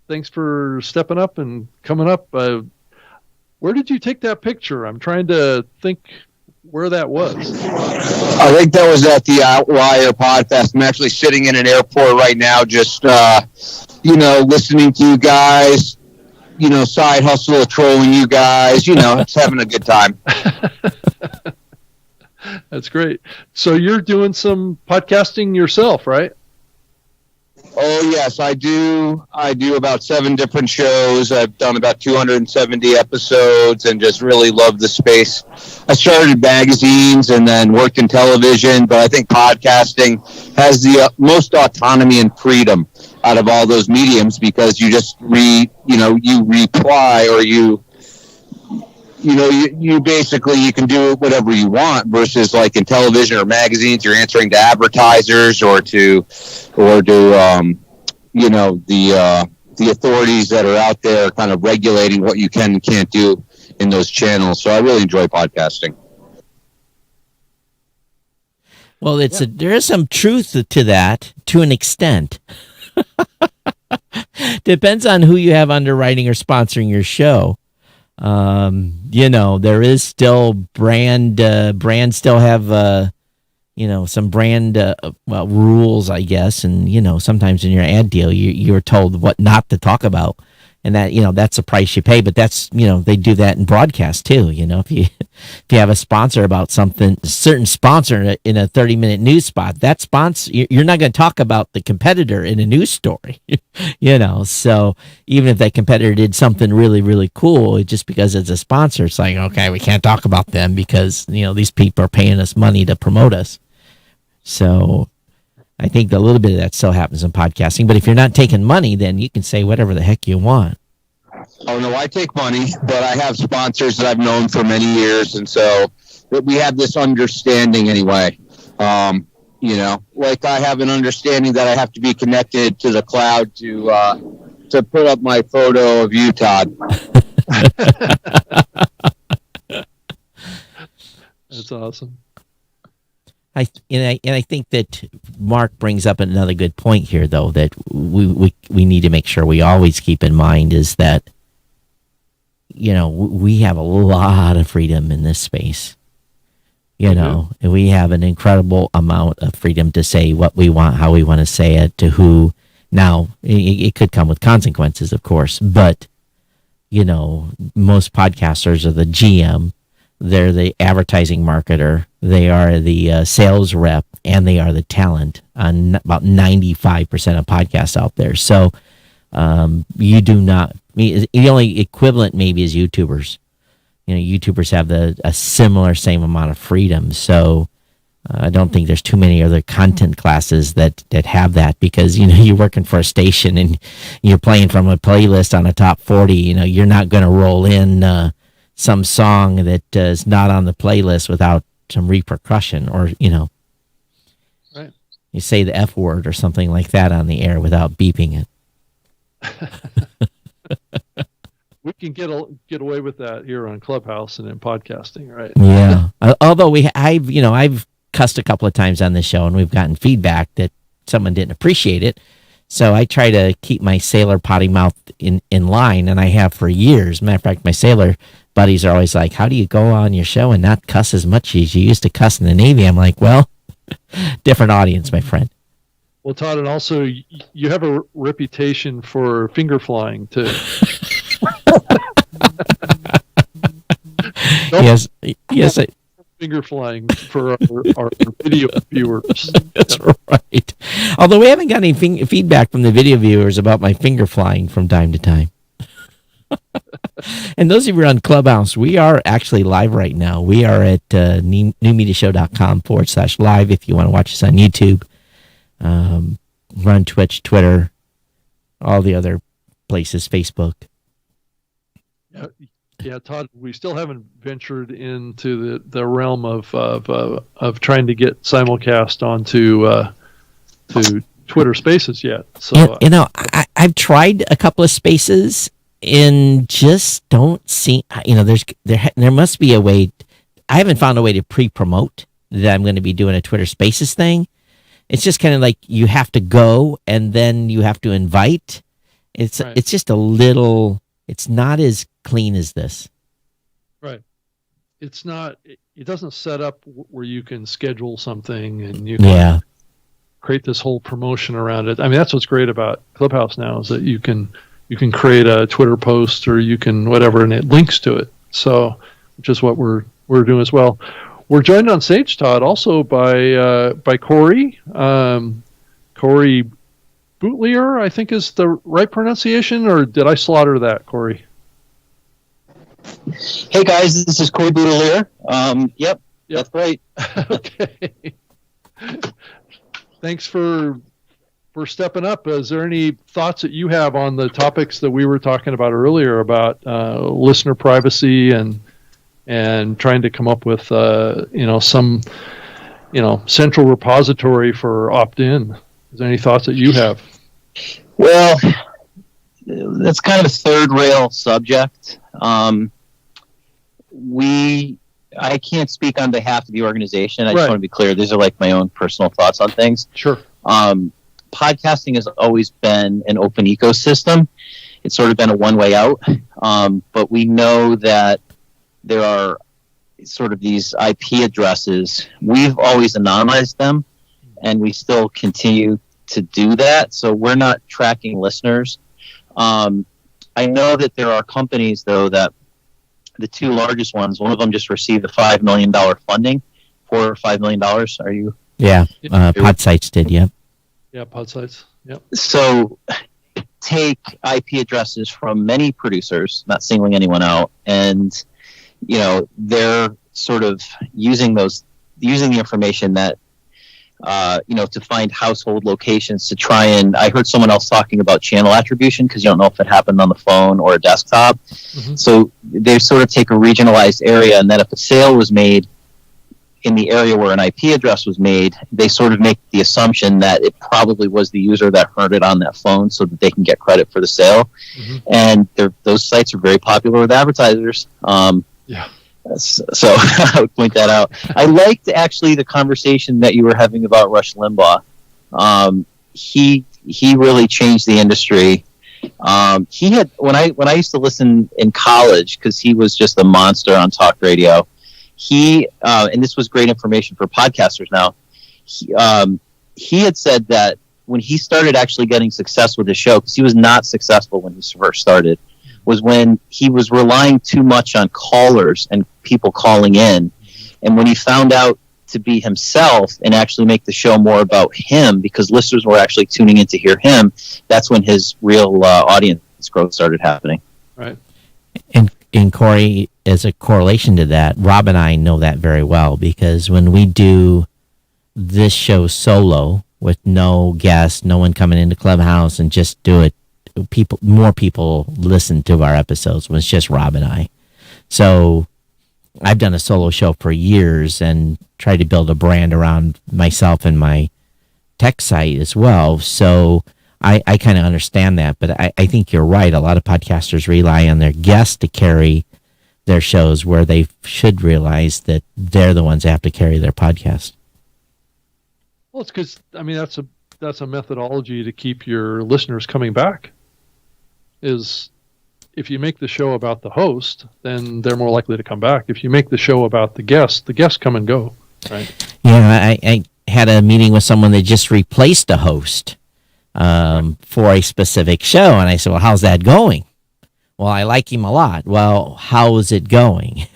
B: Thanks for stepping up and coming up. Where did you take that picture? I'm trying to think where that was.
E: I think that was at the Outlier podcast. I'm actually sitting in an airport right now, just listening to you guys. Side hustle, trolling you guys. It's having a good time.
B: That's great. So you're doing some podcasting yourself, right?
E: Oh yes, I do. I do about 7 different shows. I've done about 270 episodes and just really love the space. I started magazines and then worked in television, but I think podcasting has the most autonomy and freedom out of all those mediums, because you just you reply, or you basically, you can do whatever you want, versus like in television or magazines, you're answering to advertisers or to the authorities that are out there kind of regulating what you can and can't do in those channels. So I really enjoy podcasting.
A: Well, there is some truth to that to an extent. Depends on who you have underwriting or sponsoring your show. There is still brands still have some brand rules, I guess, and sometimes in your ad deal you're told what not to talk about, and that that's the price you pay. But that's they do that in broadcast too. If you have a sponsor about something, a certain sponsor in a 30-minute news spot, that sponsor, you're not going to talk about the competitor in a news story. So even if that competitor did something really, really cool, just because it's a sponsor, it's like, okay, we can't talk about them because these people are paying us money to promote us. So I think a little bit of that still happens in podcasting. But if you're not taking money, then you can say whatever the heck you want.
E: Oh no, I take money, but I have sponsors that I've known for many years, and so we have this understanding anyway. Like I have an understanding that I have to be connected to the cloud to put up my photo of you, Todd.
B: That's awesome.
A: I think that Mark brings up another good point here, though, that we need to make sure we always keep in mind is that, we have a lot of freedom in this space. And we have an incredible amount of freedom to say what we want, how we want to say it, to who. Now, it could come with consequences, of course, but, most podcasters are the GM. They're the advertising marketer. They are the sales rep, and they are the talent on about 95% of podcasts out there. So you do not. The only equivalent maybe is YouTubers. YouTubers have a similar same amount of freedom. So I don't think there's too many other content classes that have that, because you're working for a station and you're playing from a playlist on a top 40. You're not going to roll in some song that is not on the playlist without some repercussion, or
B: right.
A: You say the F word or something like that on the air without beeping it.
B: We can get away with that here on Clubhouse and in podcasting, right?
A: Yeah. Although I've cussed a couple of times on this show, and we've gotten feedback that someone didn't appreciate it. So I try to keep my sailor potty mouth in line, and I have for years. Matter of fact, my sailor buddies are always like, how do you go on your show and not cuss as much as you used to cuss in the Navy? I'm like, well, different audience, my friend.
B: Well, Todd, and also you have a reputation for finger flying too.
A: Yes.
B: Finger flying for our video viewers.
A: That's right. Although we haven't got any feedback from the video viewers about my finger flying from time to time. And those of you on Clubhouse, we are actually live right now. We are at newmediashow.com/live if you want to watch us on YouTube. We're on Twitch, Twitter, all the other places, Facebook.
B: Yeah, Todd, we still haven't ventured into the realm of trying to get simulcast onto to Twitter Spaces yet. So
A: I've tried a couple of spaces and just don't see. There must be a way. I haven't found a way to pre-promote that I'm going to be doing a Twitter Spaces thing. It's just kind of like you have to go and then you have to invite. It's just a little. It's not as clean as this.
B: Right. It's not. It doesn't set up where you can schedule something and you can create this whole promotion around it. I mean, that's what's great about Clubhouse now is that you can create a Twitter post or you can whatever, and it links to it. So, which is what we're doing as well. We're joined on stage, Todd, also by Corey. Corey Bootlier, I think is the right pronunciation, or did I slaughter that, Corey?
F: Hey guys, this is Corey Bootlier. Yep, that's right.
B: Okay. Thanks for stepping up. Is there any thoughts that you have on the topics that we were talking about earlier about listener privacy and trying to come up with some central repository for opt-in? Is there any thoughts that you have?
F: Well, that's kind of a third rail subject. I can't speak on behalf of the organization. I just want to be clear. These are like my own personal thoughts on things.
B: Sure.
F: Podcasting has always been an open ecosystem. It's sort of been a one-way out. But we know that there are sort of these IP addresses. We've always anonymized them, and we still continue to do that. So we're not tracking listeners. I know that there are companies, though, that the two largest ones, one of them just received a $5 million funding, $4 or $5 million. Are you?
A: Yeah, Podsites did, yeah.
B: Yeah, Podsites, yep.
F: So take IP addresses from many producers, not singling anyone out, and, they're sort of using the information that to find household locations to try and. I heard someone else talking about channel attribution because you don't know if it happened on the phone or a desktop.
B: Mhm.
F: So they sort of take a regionalized area, and then if a sale was made in the area where an IP address was made, they sort of make the assumption that it probably was the user that heard it on that phone so that they can get credit for the sale.
B: Mhm.
F: And those sites are very popular with advertisers.
B: Yeah.
F: So I would point that out. I liked actually the conversation that you were having about Rush Limbaugh. He really changed the industry. He had when I used to listen in college because he was just a monster on talk radio. He and this was great information for podcasters now. He had said that when he started actually getting success with his show, because he was not successful when he first started, was when he was relying too much on callers and people calling in. And when he found out to be himself and actually make the show more about him, because listeners were actually tuning in to hear him, that's when his real audience growth started happening.
B: Right.
A: And Corey, as a correlation to that, Rob and I know that very well, because when we do this show solo with no guests, no one coming into Clubhouse, and just do it, more people listen to our episodes when it's just Rob and I. So I've done a solo show for years and tried to build a brand around myself and my tech site as well. So I kind of understand that, but I think you're right. A lot of podcasters rely on their guests to carry their shows, where they should realize that they're the ones that have to carry their podcast.
B: Well, it's because that's a methodology to keep your listeners coming back. Is if you make the show about the host, then they're more likely to come back. If you make the show about the guests come and go. Right.
A: Yeah, I had a meeting with someone that just replaced a host for a specific show, and I said, "Well, how's that going?" "Well, I like him a lot." "Well, how is it going?"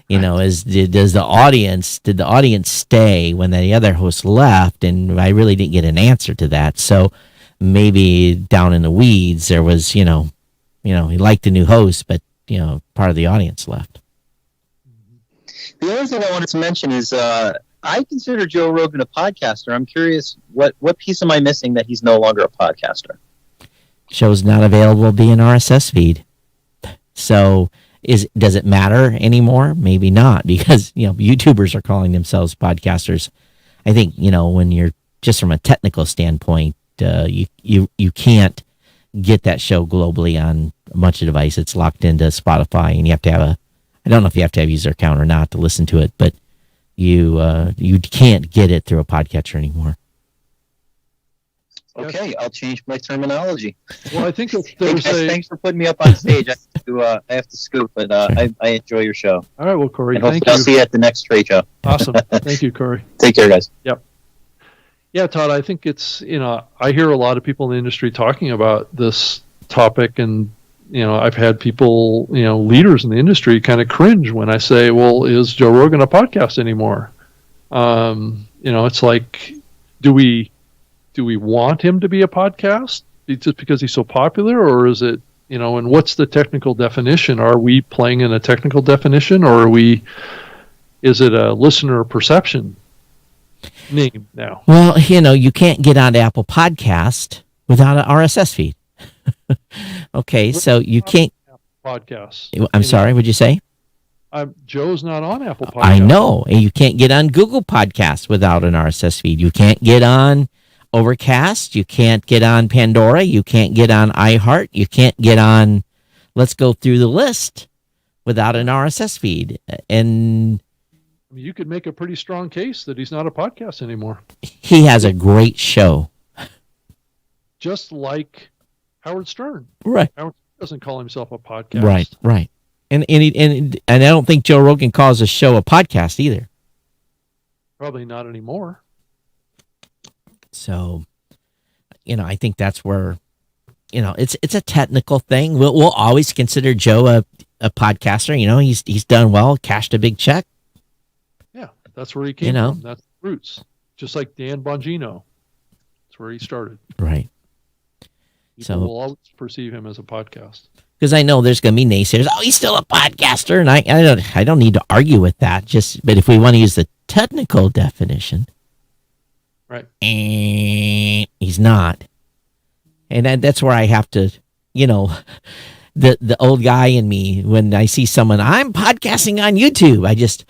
A: Did the audience stay when the other host left? And I really didn't get an answer to that. So maybe down in the weeds there was, he liked the new host, but part of the audience left.
F: The other thing I wanted to mention is I consider Joe Rogan a podcaster. I'm curious, what piece am I missing that he's no longer a podcaster?
A: Show's not available via an RSS feed. So does it matter anymore? Maybe not, because YouTubers are calling themselves podcasters. I think when you're just from a technical standpoint, you can't get that show globally on a bunch of devices. It's locked into Spotify, and you have to have I don't know if you have to have user account or not to listen to it, but you can't get it through a podcatcher anymore.
F: Okay, I'll change my terminology.
B: Well, I think if there's
F: thanks for putting me up on stage. I have to scoop, but I enjoy your show.
B: All right, well, Corey,
F: and
B: thank
F: I'll
B: you.
F: see you at the next trade show.
B: Awesome. Thank you, Corey.
F: Take care, guys.
B: Yep. Yeah, Todd, I think it's, I hear a lot of people in the industry talking about this topic, and, I've had people, leaders in the industry kind of cringe when I say, well, is Joe Rogan a podcast anymore? It's like, do we want him to be a podcast just because he's so popular, or is it, and what's the technical definition? Are we playing in a technical definition, or is it a listener perception name now?
A: Well, you can't get onto Apple Podcast without an RSS feed. Okay, so you can't.
B: Podcasts.
A: I'm sorry, what'd you say?
B: Joe's not on Apple Podcasts.
A: I know, and you can't get on Google Podcasts without an RSS feed. You can't get on Overcast. You can't get on Pandora. You can't get on iHeart. You can't get on. Let's go through the list without an RSS feed. And
B: you could make a pretty strong case that he's not a podcast anymore.
A: He has a great show,
B: just like Howard Stern.
A: Right.
B: Howard Stern doesn't call himself a podcast.
A: Right. And I don't think Joe Rogan calls a show a podcast either.
B: Probably not anymore.
A: So, I think that's where, it's a technical thing. We'll always consider Joe a podcaster. He's done well, cashed a big check.
B: Yeah, that's where he came from. That's the roots. Just like Dan Bongino. That's where he started.
A: Right.
B: People will always perceive him as a podcast.
A: Because I know there's going to be naysayers. Oh, he's still a podcaster, and I don't need to argue with that. But if we want to use the technical definition,
B: Right.
A: And he's not. And that's where I have to, you know, the old guy in me, when I see someone, I'm podcasting on YouTube, I just,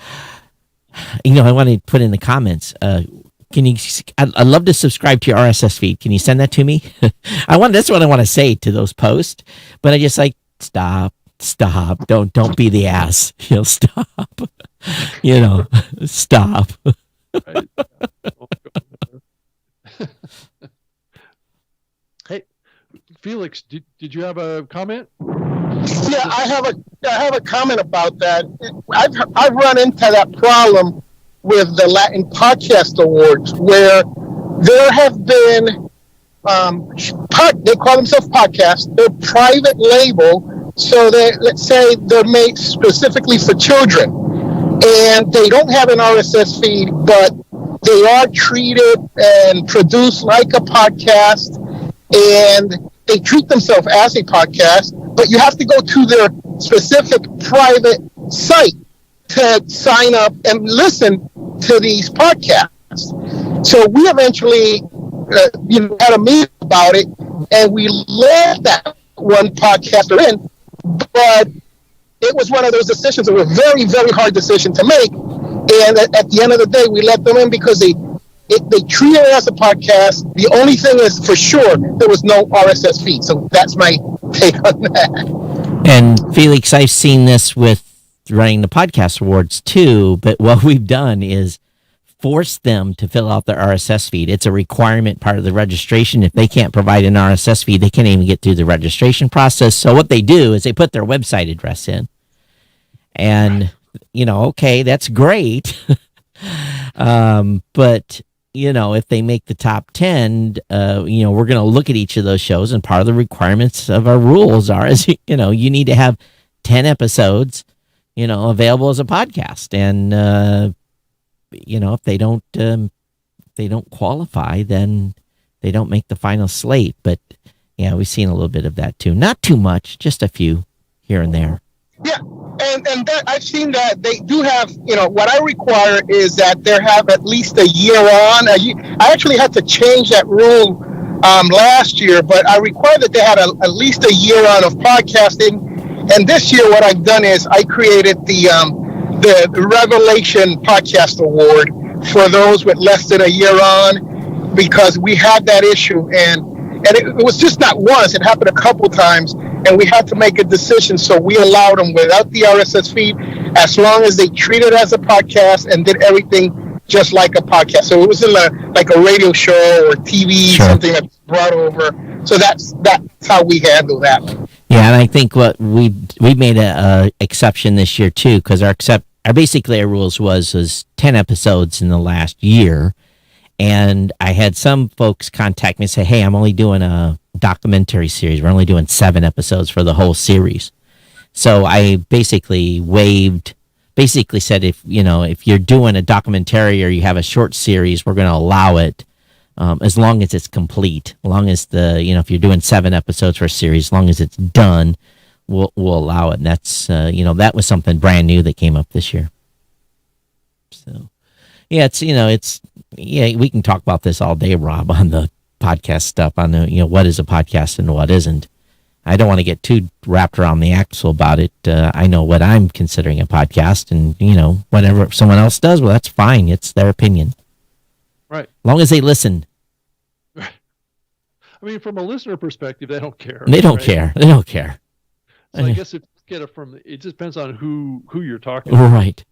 A: you know, I want to put in the comments, can you, I'd love to subscribe to your RSS feed. Can you send that to me? That's what I want to say to those posts, but I just like, stop, don't be the ass, you know, stop, you know, stop.
B: Right. Hey, Felix, did you have a comment?
C: Yeah, I have a comment about that. I've run into that problem with the Latin Podcast Awards, where there have been they call themselves podcasts. They're private label, so let's say they're made specifically for children, and they don't have an RSS feed, but they are treated and produced like a podcast, and they treat themselves as a podcast, but you have to go to their specific private site to sign up and listen to these podcasts. So we eventually had a meeting about it, and we let that one podcaster in, but it was one of those decisions that were very, very hard decision to make. And at the end of the day, we let them in because they treat it as a podcast. The only thing is, for sure, there was no RSS feed. So that's my take on that.
A: And Felix, I've seen this with running the podcast awards too, but what we've done is force them to fill out their RSS feed. It's a requirement part of the registration. If they can't provide an RSS feed, they can't even get through the registration process. So what they do is they put their website address in. And, you know, okay, that's great. But, you know, if they make the top 10, you know, we're going to look at each of those shows, and part of the requirements of our rules is, you know, you need to have 10 episodes, you know, available as a podcast. And, you know, if they don't qualify, then they don't make the final slate. But yeah, we've seen a little bit of that too. Not too much, just a few here and there.
C: Yeah, and that I've seen that they do have, you know, what I require is that they have at least a year on. I actually had to change that rule last year, but I require that they had at least a year on of podcasting. And this year, what I've done is I created the Revelation Podcast Award for those with less than a year on, because we had that issue, and it was just not once, it happened a couple times, and we had to make a decision. So we allowed them without the RSS feed, as long as they treated it as a podcast and did everything just like a podcast. So it wasn't like a radio show or TV, sure, something that's brought over. So that's how we handle that.
A: Yeah, and I think what we made a exception this year too, because our rules was 10 episodes in the last year. And I had some folks contact me and say, hey, I'm only doing a documentary series. We're only doing 7 episodes for the whole series. So I basically said, if you're doing a documentary or you have a short series, we're going to allow it, as long as it's complete. As long as if you're doing 7 episodes for a series, as long as it's done, we'll allow it. And that's, that was something brand new that came up this year. So, yeah, we can talk about this all day, Rob, on the podcast stuff, on the, what is a podcast and what isn't. I don't want to get too wrapped around the axle about it. I know what I'm considering a podcast, and, whatever someone else does, well, that's fine. It's their opinion.
B: Right.
A: As long as they listen.
B: Right. I mean, from a listener perspective, they don't care.
A: They don't care. They don't care.
B: So I guess it just depends on who you're talking to.
A: Right.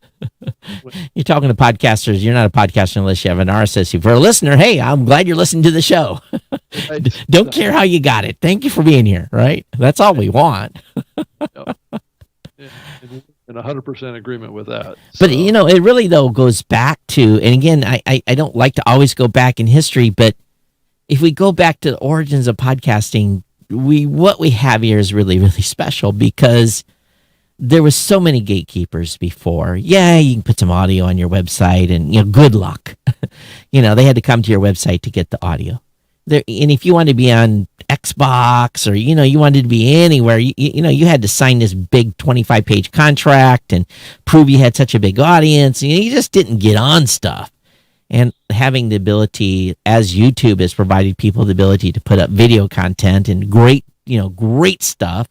A: You're talking to podcasters. You're not a podcaster unless you have an RSS feed. For a listener, hey, I'm glad you're listening to the show. Don't care how you got it. Thank you for being here, right? That's all we want.
B: In 100% agreement with that.
A: But, it really, though, goes back to, and again, I don't like to always go back in history, but if we go back to the origins of podcasting, what we have here is really, really special, because there was so many gatekeepers before. Yeah, you can put some audio on your website, and good luck. They had to come to your website to get the audio. And if you wanted to be on Xbox, or you wanted to be anywhere, you had to sign this big 25-page contract and prove you had such a big audience. You just didn't get on stuff. and having the ability, as YouTube has provided people the ability to put up video content and great stuff.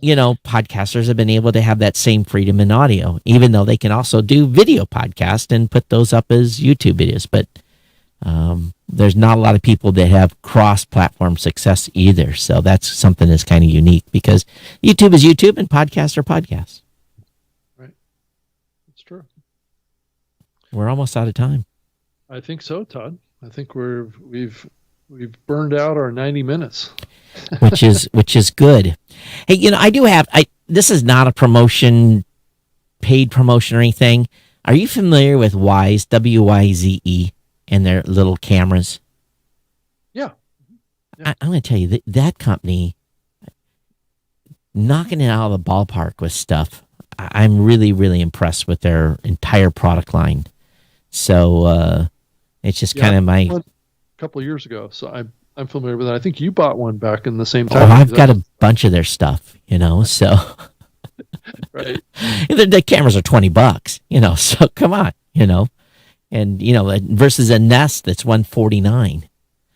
A: Podcasters have been able to have that same freedom in audio, even though they can also do video podcast and put those up as YouTube videos. But there's not a lot of people that have cross-platform success either. So that's something that's kind of unique, because YouTube is YouTube and podcasts are podcasts.
B: Right. That's true.
A: We're almost out of time.
B: I think so, Todd. I think we've burned out our 90 minutes.
A: which is good. Hey, I do have this is not a paid promotion or anything. Are you familiar with Wyze, WYZE, and their little cameras?
B: Yeah.
A: I'm going to tell you that company knocking it out of the ballpark with stuff. I'm really, really impressed with their entire product line. So it's just kind of my
B: couple of years ago, so I'm familiar with it. I think you bought one back in the same
A: Oh,
B: time.
A: I've got a bunch of their stuff, so
B: Right.
A: the cameras are $20, so come on, and versus a Nest that's $149,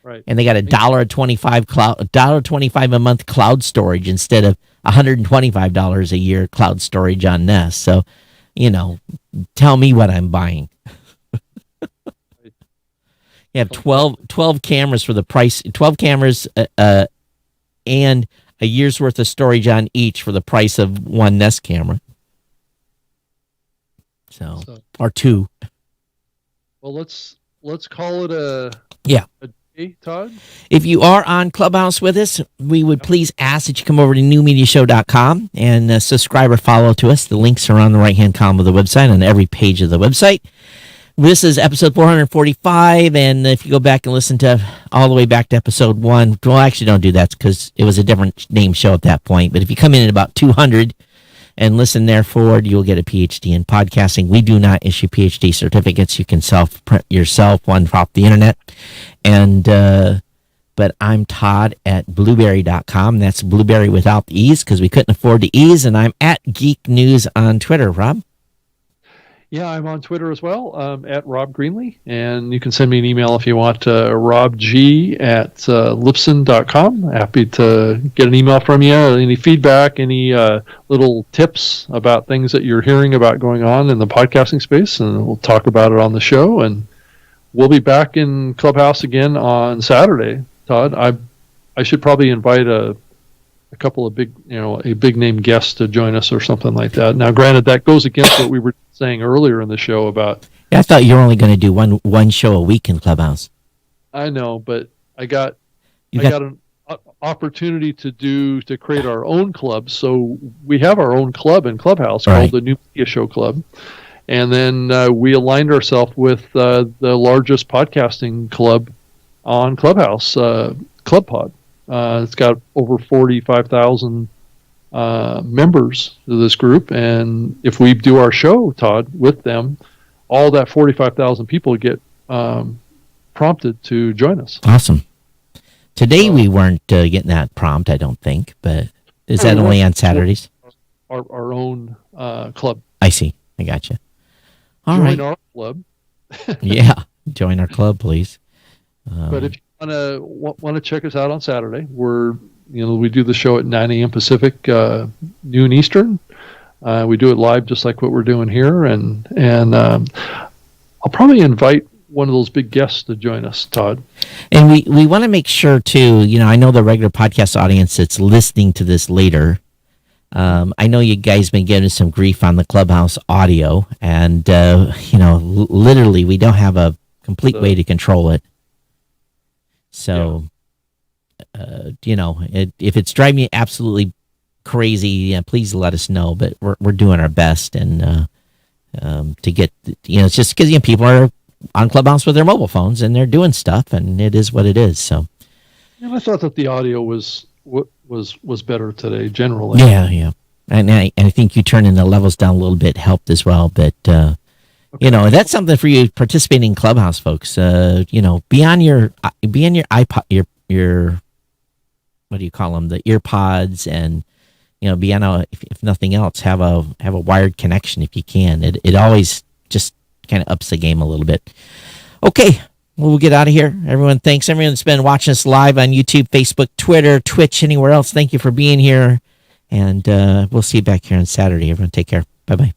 B: Right.
A: and they got $1.25 a month cloud storage instead of $125 a year cloud storage on Nest. So, tell me what I'm buying. You have 12 cameras for the price, 12 cameras and a year's worth of storage on each for the price of one Nest camera. So or two.
B: Well, let's call it a day, Todd.
A: If you are on Clubhouse with us, we would please ask that you come over to newmediashow.com and subscribe or follow to us. The links are on the right-hand column of the website, on every page of the website. This is episode 445, and if you go back and listen to all the way back to episode 1, well, actually don't do that because it was a different name show at that point, but if you come in at about 200 and listen there forward, you'll get a PhD in podcasting. We do not issue PhD certificates. You can self-print yourself one off the internet. And but I'm Todd at blueberry.com. That's blueberry without the E's because we couldn't afford the E's, and I'm at Geek News on Twitter. Rob?
B: Yeah, I'm on Twitter as well, at Rob Greenlee, and you can send me an email if you want, robg@lipson.com. Happy to get an email from you, any feedback, any little tips about things that you're hearing about going on in the podcasting space, and we'll talk about it on the show. And we'll be back in Clubhouse again on Saturday, Todd. I should probably invite a couple of big name guests to join us or something like that. Now, granted, that goes against what we were saying earlier in the show about.
A: Yeah, I thought you were only going to do one show a week in Clubhouse.
B: I know, but I got an opportunity to create our own club. So we have our own club in Clubhouse called the New Media Show Club, and then we aligned ourselves with the largest podcasting club on Clubhouse, ClubPod. It's got over 45,000 members of this group, and if we do our show, Todd, with them, all that 45,000 people get prompted to join us.
A: Awesome. Today we weren't getting that prompt, I don't think, but is that only on Saturdays?
B: Our own club.
A: I see. I got you. All
B: join
A: right.
B: our club.
A: Yeah, join our club, please.
B: But if you want to check us out on Saturday, we do the show at 9 a.m. Pacific, noon Eastern. We do it live just like what we're doing here, and I'll probably invite one of those big guests to join us, Todd.
A: And we want to make sure too, I know the regular podcast audience that's listening to this later. I know you guys been getting some grief on the Clubhouse audio, and literally we don't have a complete way to control it. So, if it's driving you absolutely crazy, please let us know. But we're doing our best, and to get, it's just because people are on Clubhouse with their mobile phones and they're doing stuff, and it is what it is. So,
B: and I thought that the audio was better today generally.
A: Yeah, and I think you turning the levels down a little bit helped as well, but. That's something for you participating in Clubhouse, folks. Be on your iPod, your what do you call them? The earpods, and be on if nothing else, have a wired connection if you can. It always just kind of ups the game a little bit. Okay. Well, we'll get out of here. Everyone, thanks. Everyone that's been watching us live on YouTube, Facebook, Twitter, Twitch, anywhere else. Thank you for being here. And we'll see you back here on Saturday. Everyone, take care. Bye-bye.